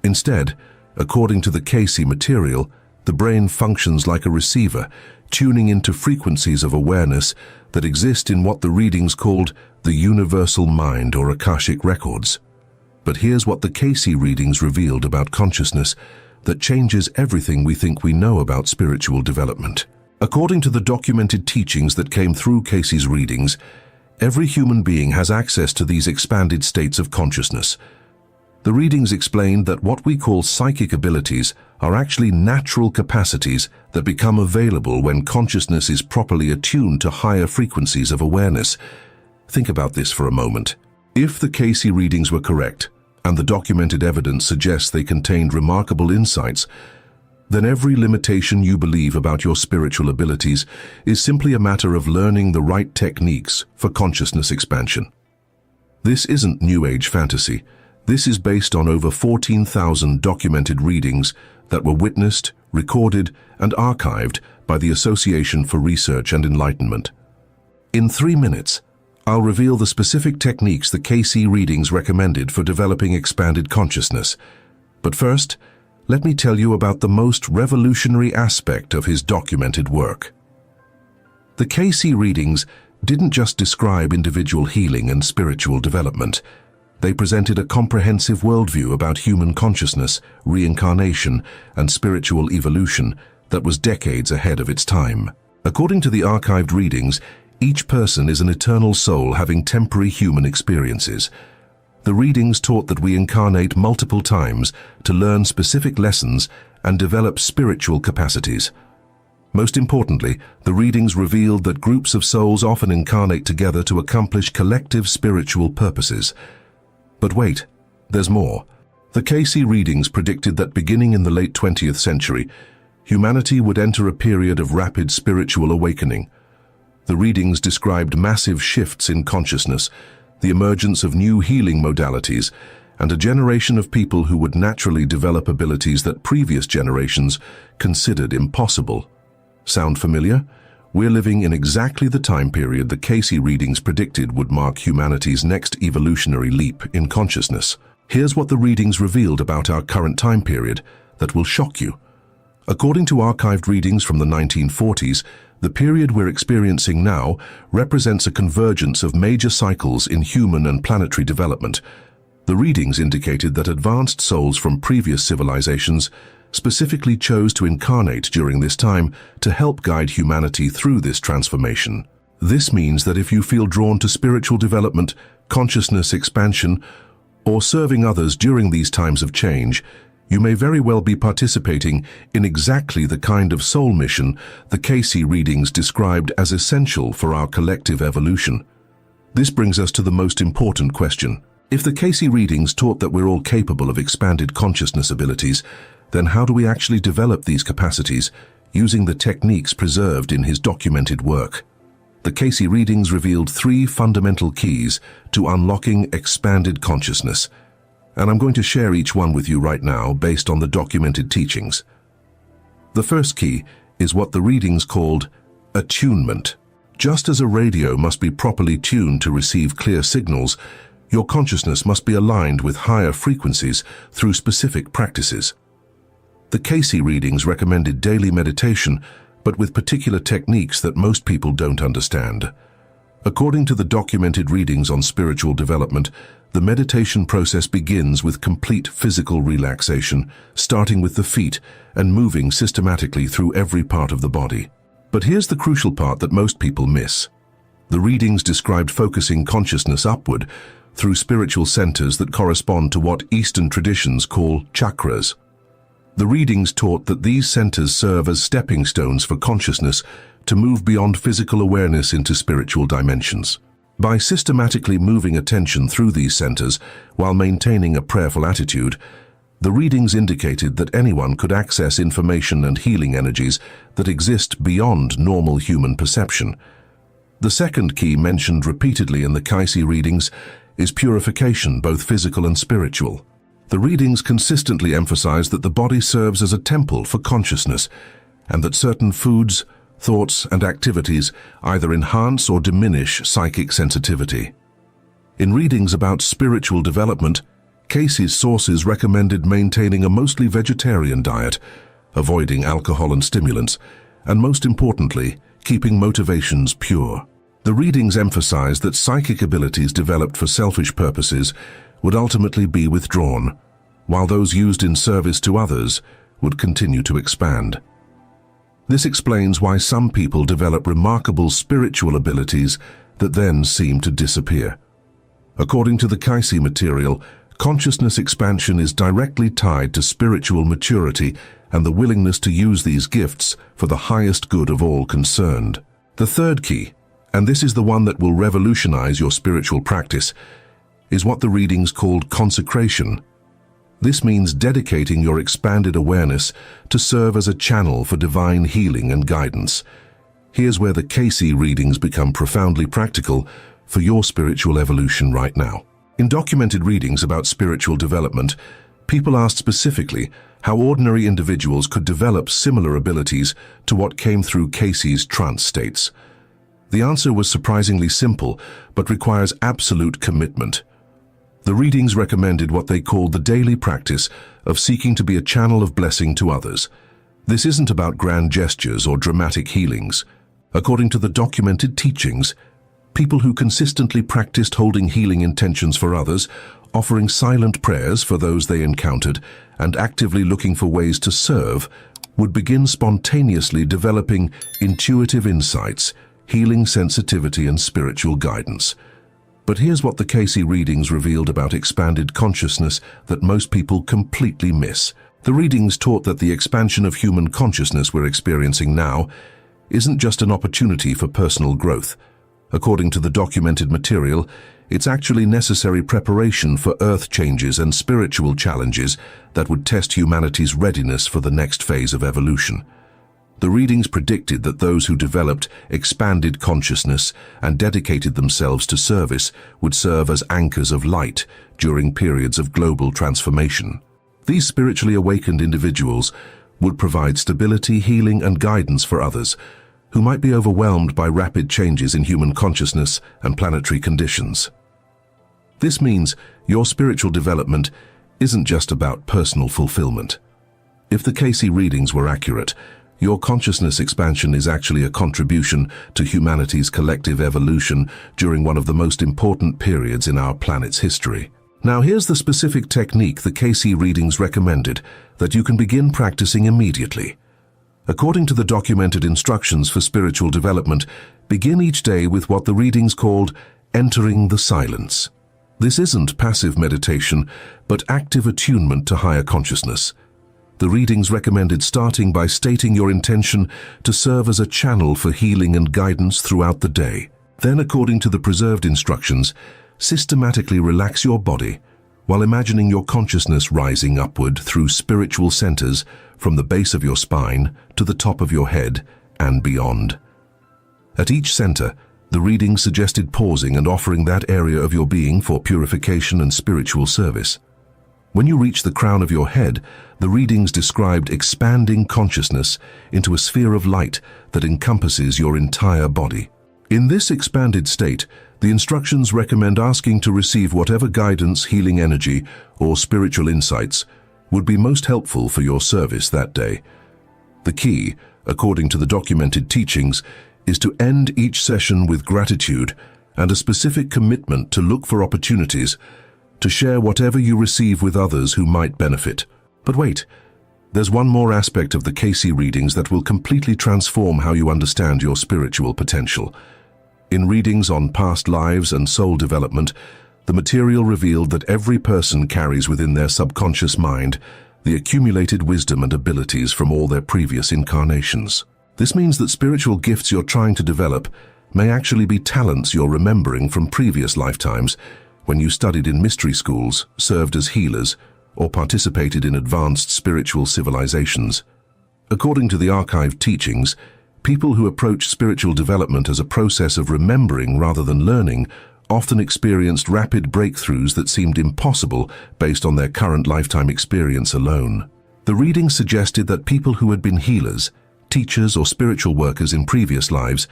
Instead, according to the Cayce material, the brain functions like a receiver, tuning into frequencies of awareness that exist in what the readings called the universal mind or Akashic records. But here's what the Cayce readings revealed about consciousness that changes everything we think we know about spiritual development. According to the documented teachings that came through Cayce's readings, every human being has access to these expanded states of consciousness. The readings explained that what we call psychic abilities are actually natural capacities that become available when consciousness is properly attuned to higher frequencies of awareness. Think about this for a moment. If the Cayce readings were correct, and the documented evidence suggests they contained remarkable insights, then every limitation you believe about your spiritual abilities is simply a matter of learning the right techniques for consciousness expansion. This isn't New Age fantasy. This is based on over 14,000 documented readings that were witnessed, recorded, and archived by the Association for Research and Enlightenment. In 3 minutes, I'll reveal the specific techniques the Cayce readings recommended for developing expanded consciousness. But first, let me tell you about the most revolutionary aspect of his documented work. The Cayce readings didn't just describe individual healing and spiritual development. They presented a comprehensive worldview about human consciousness, reincarnation, and spiritual evolution that was decades ahead of its time. According to the archived readings, each person is an eternal soul having temporary human experiences. The readings taught that we incarnate multiple times to learn specific lessons and develop spiritual capacities. Most importantly, the readings revealed that groups of souls often incarnate together to accomplish collective spiritual purposes. But wait, there's more. The Cayce readings predicted that beginning in the late 20th century, humanity would enter a period of rapid spiritual awakening. The readings described massive shifts in consciousness, the emergence of new healing modalities, and a generation of people who would naturally develop abilities that previous generations considered impossible. Sound familiar? We're living in exactly the time period the Cayce readings predicted would mark humanity's next evolutionary leap in consciousness. Here's what the readings revealed about our current time period that will shock you. According to archived readings from the 1940s, the period we're experiencing now represents a convergence of major cycles in human and planetary development. The readings indicated that advanced souls from previous civilizations specifically chose to incarnate during this time to help guide humanity through this transformation. This means that if you feel drawn to spiritual development, consciousness expansion, or serving others during these times of change, you may very well be participating in exactly the kind of soul mission the Cayce readings described as essential for our collective evolution. This brings us to the most important question. If the Cayce readings taught that we're all capable of expanded consciousness abilities, then how do we actually develop these capacities using the techniques preserved in his documented work? The Cayce readings revealed 3 fundamental keys to unlocking expanded consciousness, and I'm going to share each one with you right now based on the documented teachings. The first key is what the readings called attunement. Just as a radio must be properly tuned to receive clear signals, your consciousness must be aligned with higher frequencies through specific practices. The Cayce readings recommended daily meditation, but with particular techniques that most people don't understand. According to the documented readings on spiritual development, the meditation process begins with complete physical relaxation, starting with the feet and moving systematically through every part of the body. But here's the crucial part that most people miss. The readings described focusing consciousness upward through spiritual centers that correspond to what Eastern traditions call chakras. The readings taught that these centers serve as stepping stones for consciousness to move beyond physical awareness into spiritual dimensions. By systematically moving attention through these centers while maintaining a prayerful attitude, the readings indicated that anyone could access information and healing energies that exist beyond normal human perception. The second key mentioned repeatedly in the Cayce readings is purification, both physical and spiritual. The readings consistently emphasize that the body serves as a temple for consciousness, and that certain foods, thoughts, and activities either enhance or diminish psychic sensitivity. In readings about spiritual development, Cayce's sources recommended maintaining a mostly vegetarian diet, avoiding alcohol and stimulants, and most importantly, keeping motivations pure. The readings emphasized that psychic abilities developed for selfish purposes would ultimately be withdrawn, while those used in service to others would continue to expand. This explains why some people develop remarkable spiritual abilities that then seem to disappear. According to the Cayce material, consciousness expansion is directly tied to spiritual maturity and the willingness to use these gifts for the highest good of all concerned. The third key, and this is the one that will revolutionize your spiritual practice, is what the readings called consecration. This means dedicating your expanded awareness to serve as a channel for divine healing and guidance. Here's where the Cayce readings become profoundly practical for your spiritual evolution right now. In documented readings about spiritual development, people asked specifically how ordinary individuals could develop similar abilities to what came through Cayce's trance states. The answer was surprisingly simple, but requires absolute commitment. The readings recommended what they called the daily practice of seeking to be a channel of blessing to others. This isn't about grand gestures or dramatic healings. According to the documented teachings, people who consistently practiced holding healing intentions for others, offering silent prayers for those they encountered, and actively looking for ways to serve, would begin spontaneously developing intuitive insights, healing sensitivity, and spiritual guidance. But here's what the Cayce readings revealed about expanded consciousness that most people completely miss. The readings taught that the expansion of human consciousness we're experiencing now isn't just an opportunity for personal growth. According to the documented material, it's actually necessary preparation for earth changes and spiritual challenges that would test humanity's readiness for the next phase of evolution. The readings predicted that those who developed expanded consciousness and dedicated themselves to service would serve as anchors of light during periods of global transformation. These spiritually awakened individuals would provide stability, healing, and guidance for others who might be overwhelmed by rapid changes in human consciousness and planetary conditions. This means your spiritual development isn't just about personal fulfillment. If the Cayce readings were accurate, your consciousness expansion is actually a contribution to humanity's collective evolution during one of the most important periods in our planet's history. Now here's the specific technique the Cayce readings recommended that you can begin practicing immediately. According to the documented instructions for spiritual development, begin each day with what the readings called entering the silence. This isn't passive meditation, but active attunement to higher consciousness. The readings recommended starting by stating your intention to serve as a channel for healing and guidance throughout the day. Then, according to the preserved instructions, systematically relax your body while imagining your consciousness rising upward through spiritual centers from the base of your spine to the top of your head and beyond. At each center, the readings suggested pausing and offering that area of your being for purification and spiritual service. When you reach the crown of your head, the readings described expanding consciousness into a sphere of light that encompasses your entire body. In this expanded state, the instructions recommend asking to receive whatever guidance, healing energy, or spiritual insights would be most helpful for your service that day. The key, according to the documented teachings, is to end each session with gratitude and a specific commitment to look for opportunities to share whatever you receive with others who might benefit. But wait, there's one more aspect of the Cayce readings that will completely transform how you understand your spiritual potential. In readings on past lives and soul development, the material revealed that every person carries within their subconscious mind the accumulated wisdom and abilities from all their previous incarnations. This means that spiritual gifts you're trying to develop may actually be talents you're remembering from previous lifetimes when you studied in mystery schools, served as healers, or participated in advanced spiritual civilizations. According to the archived teachings, people who approach spiritual development as a process of remembering rather than learning often experienced rapid breakthroughs that seemed impossible based on their current lifetime experience alone. The reading suggested that people who had been healers, teachers, or spiritual workers in previous lives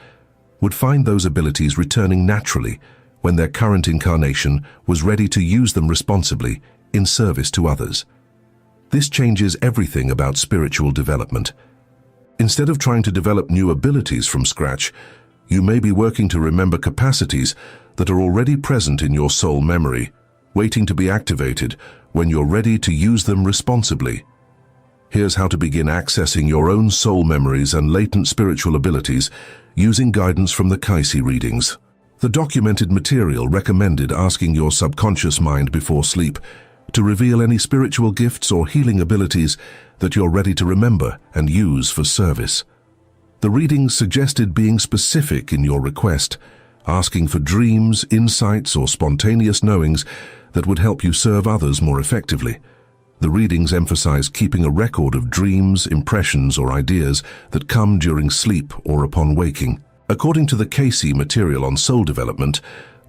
would find those abilities returning naturally when their current incarnation was ready to use them responsibly in service to others. This changes everything about spiritual development. Instead of trying to develop new abilities from scratch, you may be working to remember capacities that are already present in your soul memory, waiting to be activated when you're ready to use them responsibly. Here's how to begin accessing your own soul memories and latent spiritual abilities using guidance from the Cayce Readings. The documented material recommended asking your subconscious mind before sleep to reveal any spiritual gifts or healing abilities that you're ready to remember and use for service. The readings suggested being specific in your request, asking for dreams, insights, or spontaneous knowings that would help you serve others more effectively. The readings emphasize keeping a record of dreams, impressions, or ideas that come during sleep or upon waking. According to the Cayce material on soul development,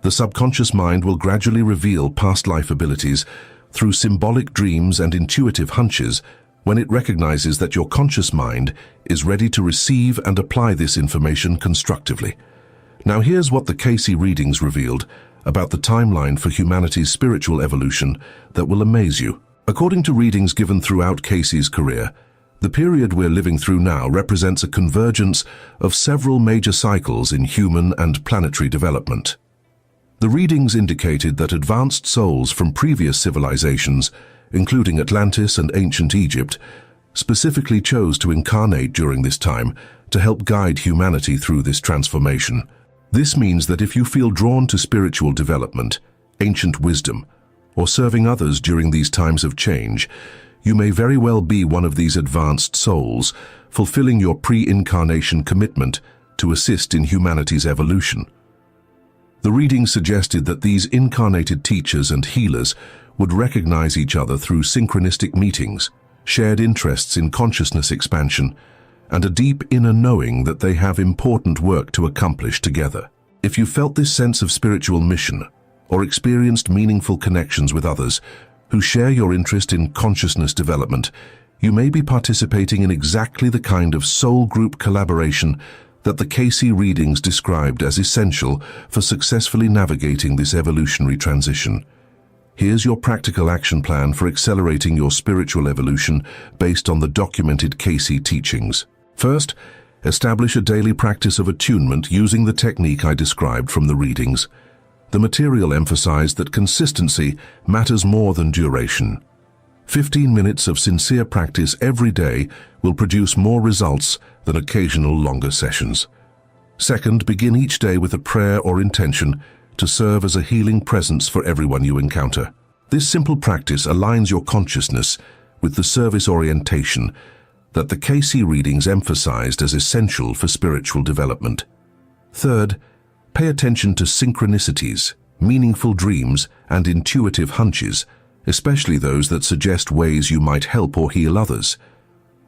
the subconscious mind will gradually reveal past life abilities through symbolic dreams and intuitive hunches when it recognizes that your conscious mind is ready to receive and apply this information constructively. Now here's what the Cayce Readings revealed about the timeline for humanity's spiritual evolution that will amaze you. According to readings given throughout Cayce's career, the period we're living through now represents a convergence of several major cycles in human and planetary development. The readings indicated that advanced souls from previous civilizations, including Atlantis and ancient Egypt, specifically chose to incarnate during this time to help guide humanity through this transformation. This means that if you feel drawn to spiritual development, ancient wisdom, or serving others during these times of change, you may very well be one of these advanced souls, fulfilling your pre-incarnation commitment to assist in humanity's evolution. The reading suggested that these incarnated teachers and healers would recognize each other through synchronistic meetings, shared interests in consciousness expansion, and a deep inner knowing that they have important work to accomplish together. If you felt this sense of spiritual mission, or experienced meaningful connections with others who share your interest in consciousness development, you may be participating in exactly the kind of soul group collaboration that the Cayce Readings described as essential for successfully navigating this evolutionary transition. Here's your practical action plan for accelerating your spiritual evolution based on the documented Cayce teachings. First, establish a daily practice of attunement using the technique I described from the readings. The material emphasized that consistency matters more than duration. 15 minutes of sincere practice every day will produce more results than occasional longer sessions. Second, begin each day with a prayer or intention to serve as a healing presence for everyone you encounter. This simple practice aligns your consciousness with the service orientation that the Cayce Readings emphasized as essential for spiritual development. Third, pay attention to synchronicities, meaningful dreams, and intuitive hunches, especially those that suggest ways you might help or heal others.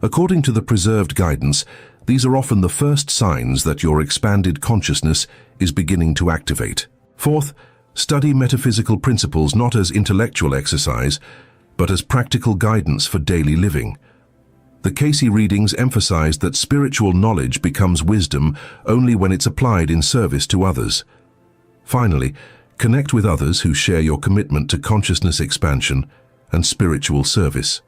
According to the preserved guidance, these are often the first signs that your expanded consciousness is beginning to activate. Fourth, study metaphysical principles not as intellectual exercise, but as practical guidance for daily living. The Cayce Readings emphasized that spiritual knowledge becomes wisdom only when it's applied in service to others. Finally, connect with others who share your commitment to consciousness expansion and spiritual service.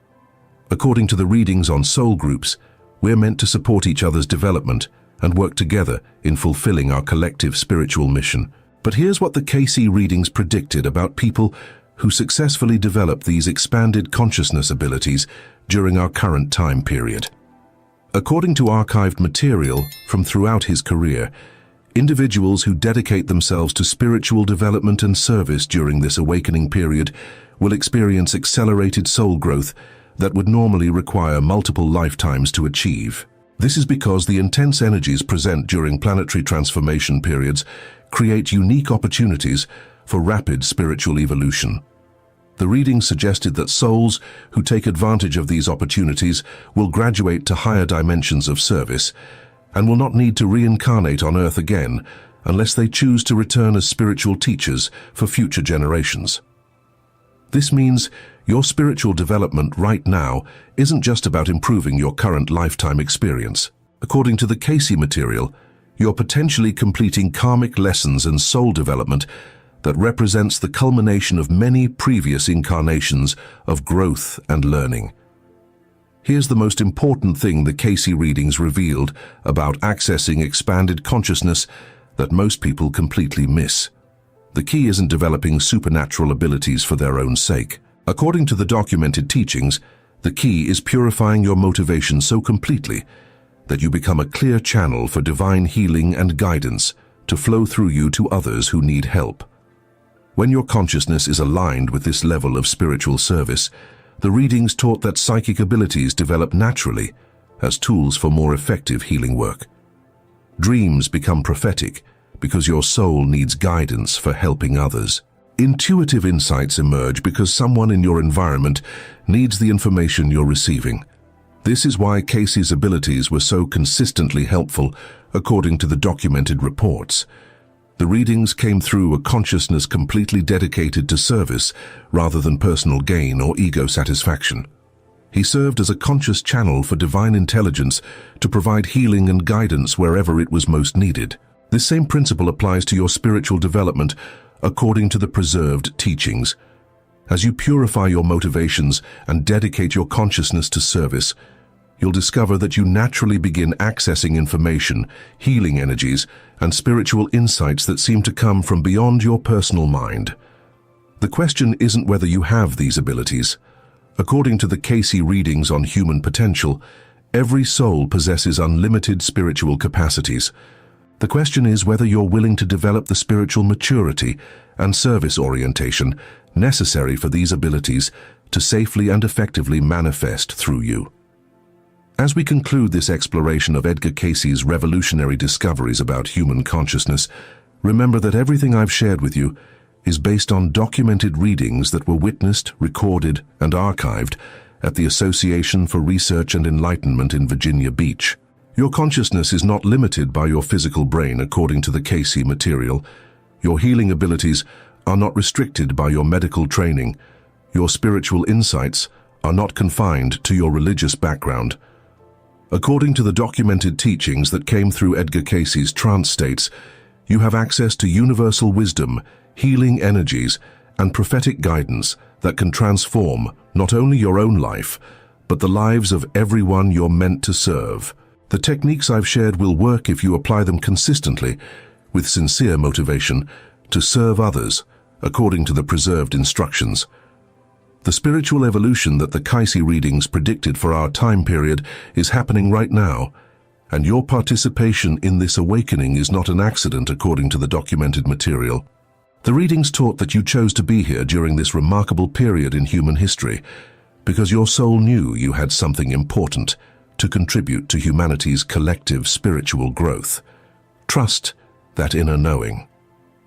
According to the readings on soul groups, we're meant to support each other's development and work together in fulfilling our collective spiritual mission. But here's what the Cayce Readings predicted about people who successfully develop these expanded consciousness abilities during our current time period. According to archived material from throughout his career, individuals who dedicate themselves to spiritual development and service during this awakening period will experience accelerated soul growth that would normally require multiple lifetimes to achieve. This is because the intense energies present during planetary transformation periods create unique opportunities for rapid spiritual evolution. The reading suggested that souls who take advantage of these opportunities will graduate to higher dimensions of service and will not need to reincarnate on Earth again unless they choose to return as spiritual teachers for future generations. This means your spiritual development right now isn't just about improving your current lifetime experience. According to the Cayce material, you're potentially completing karmic lessons and soul development that represents the culmination of many previous incarnations of growth and learning. Here's the most important thing the Cayce readings revealed about accessing expanded consciousness that most people completely miss. The key isn't developing supernatural abilities for their own sake. According to the documented teachings, the key is purifying your motivation so completely that you become a clear channel for divine healing and guidance to flow through you to others who need help. When your consciousness is aligned with this level of spiritual service, the readings taught that psychic abilities develop naturally as tools for more effective healing work. Dreams become prophetic because your soul needs guidance for helping others. Intuitive insights emerge because someone in your environment needs the information you're receiving. This is why Cayce's abilities were so consistently helpful, according to the documented reports. The readings came through a consciousness completely dedicated to service rather than personal gain or ego satisfaction. He served as a conscious channel for divine intelligence to provide healing and guidance wherever it was most needed. This same principle applies to your spiritual development according to the preserved teachings. As you purify your motivations and dedicate your consciousness to service, you'll discover that you naturally begin accessing information, healing energies, and spiritual insights that seem to come from beyond your personal mind. The question isn't whether you have these abilities. According to the Cayce readings on human potential, every soul possesses unlimited spiritual capacities. The question is whether you're willing to develop the spiritual maturity and service orientation necessary for these abilities to safely and effectively manifest through you. As we conclude this exploration of Edgar Cayce's revolutionary discoveries about human consciousness, remember that everything I've shared with you is based on documented readings that were witnessed, recorded, and archived at the Association for Research and Enlightenment in Virginia Beach. Your consciousness is not limited by your physical brain, according to the Cayce material. Your healing abilities are not restricted by your medical training. Your spiritual insights are not confined to your religious background. According to the documented teachings that came through Edgar Cayce's trance states, you have access to universal wisdom, healing energies, and prophetic guidance that can transform not only your own life, but the lives of everyone you're meant to serve. The techniques I've shared will work if you apply them consistently, with sincere motivation, to serve others, according to the preserved instructions. The spiritual evolution that the Cayce readings predicted for our time period is happening right now, and your participation in this awakening is not an accident, according to the documented material. The readings taught that you chose to be here during this remarkable period in human history because your soul knew you had something important to contribute to humanity's collective spiritual growth. Trust that inner knowing.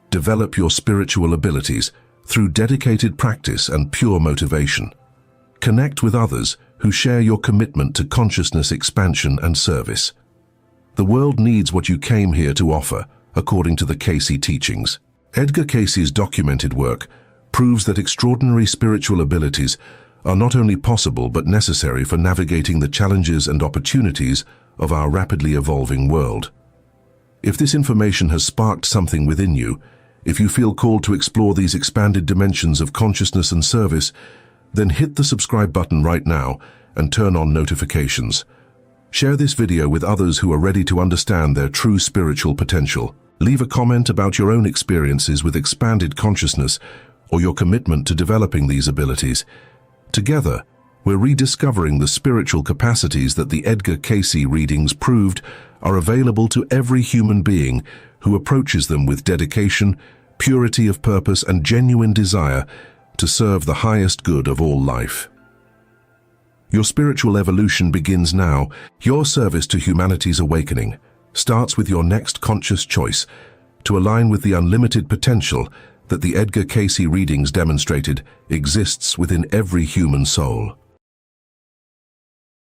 Develop your spiritual abilities through dedicated practice and pure motivation. Connect with others who share your commitment to consciousness expansion and service. The world needs what you came here to offer, according to the Cayce teachings. Edgar Cayce's documented work proves that extraordinary spiritual abilities are not only possible but necessary for navigating the challenges and opportunities of our rapidly evolving world. If this information has sparked something within you, if you feel called to explore these expanded dimensions of consciousness and service, then hit the subscribe button right now and turn on notifications. Share this video with others who are ready to understand their true spiritual potential. Leave a comment about your own experiences with expanded consciousness or your commitment to developing these abilities. Together, we're rediscovering the spiritual capacities that the Edgar Cayce readings proved are available to every human being who approaches them with dedication, purity of purpose, and genuine desire to serve the highest good of all life. Your spiritual evolution begins now. Your service to humanity's awakening starts with your next conscious choice to align with the unlimited potential that the Edgar Cayce Readings demonstrated exists within every human soul.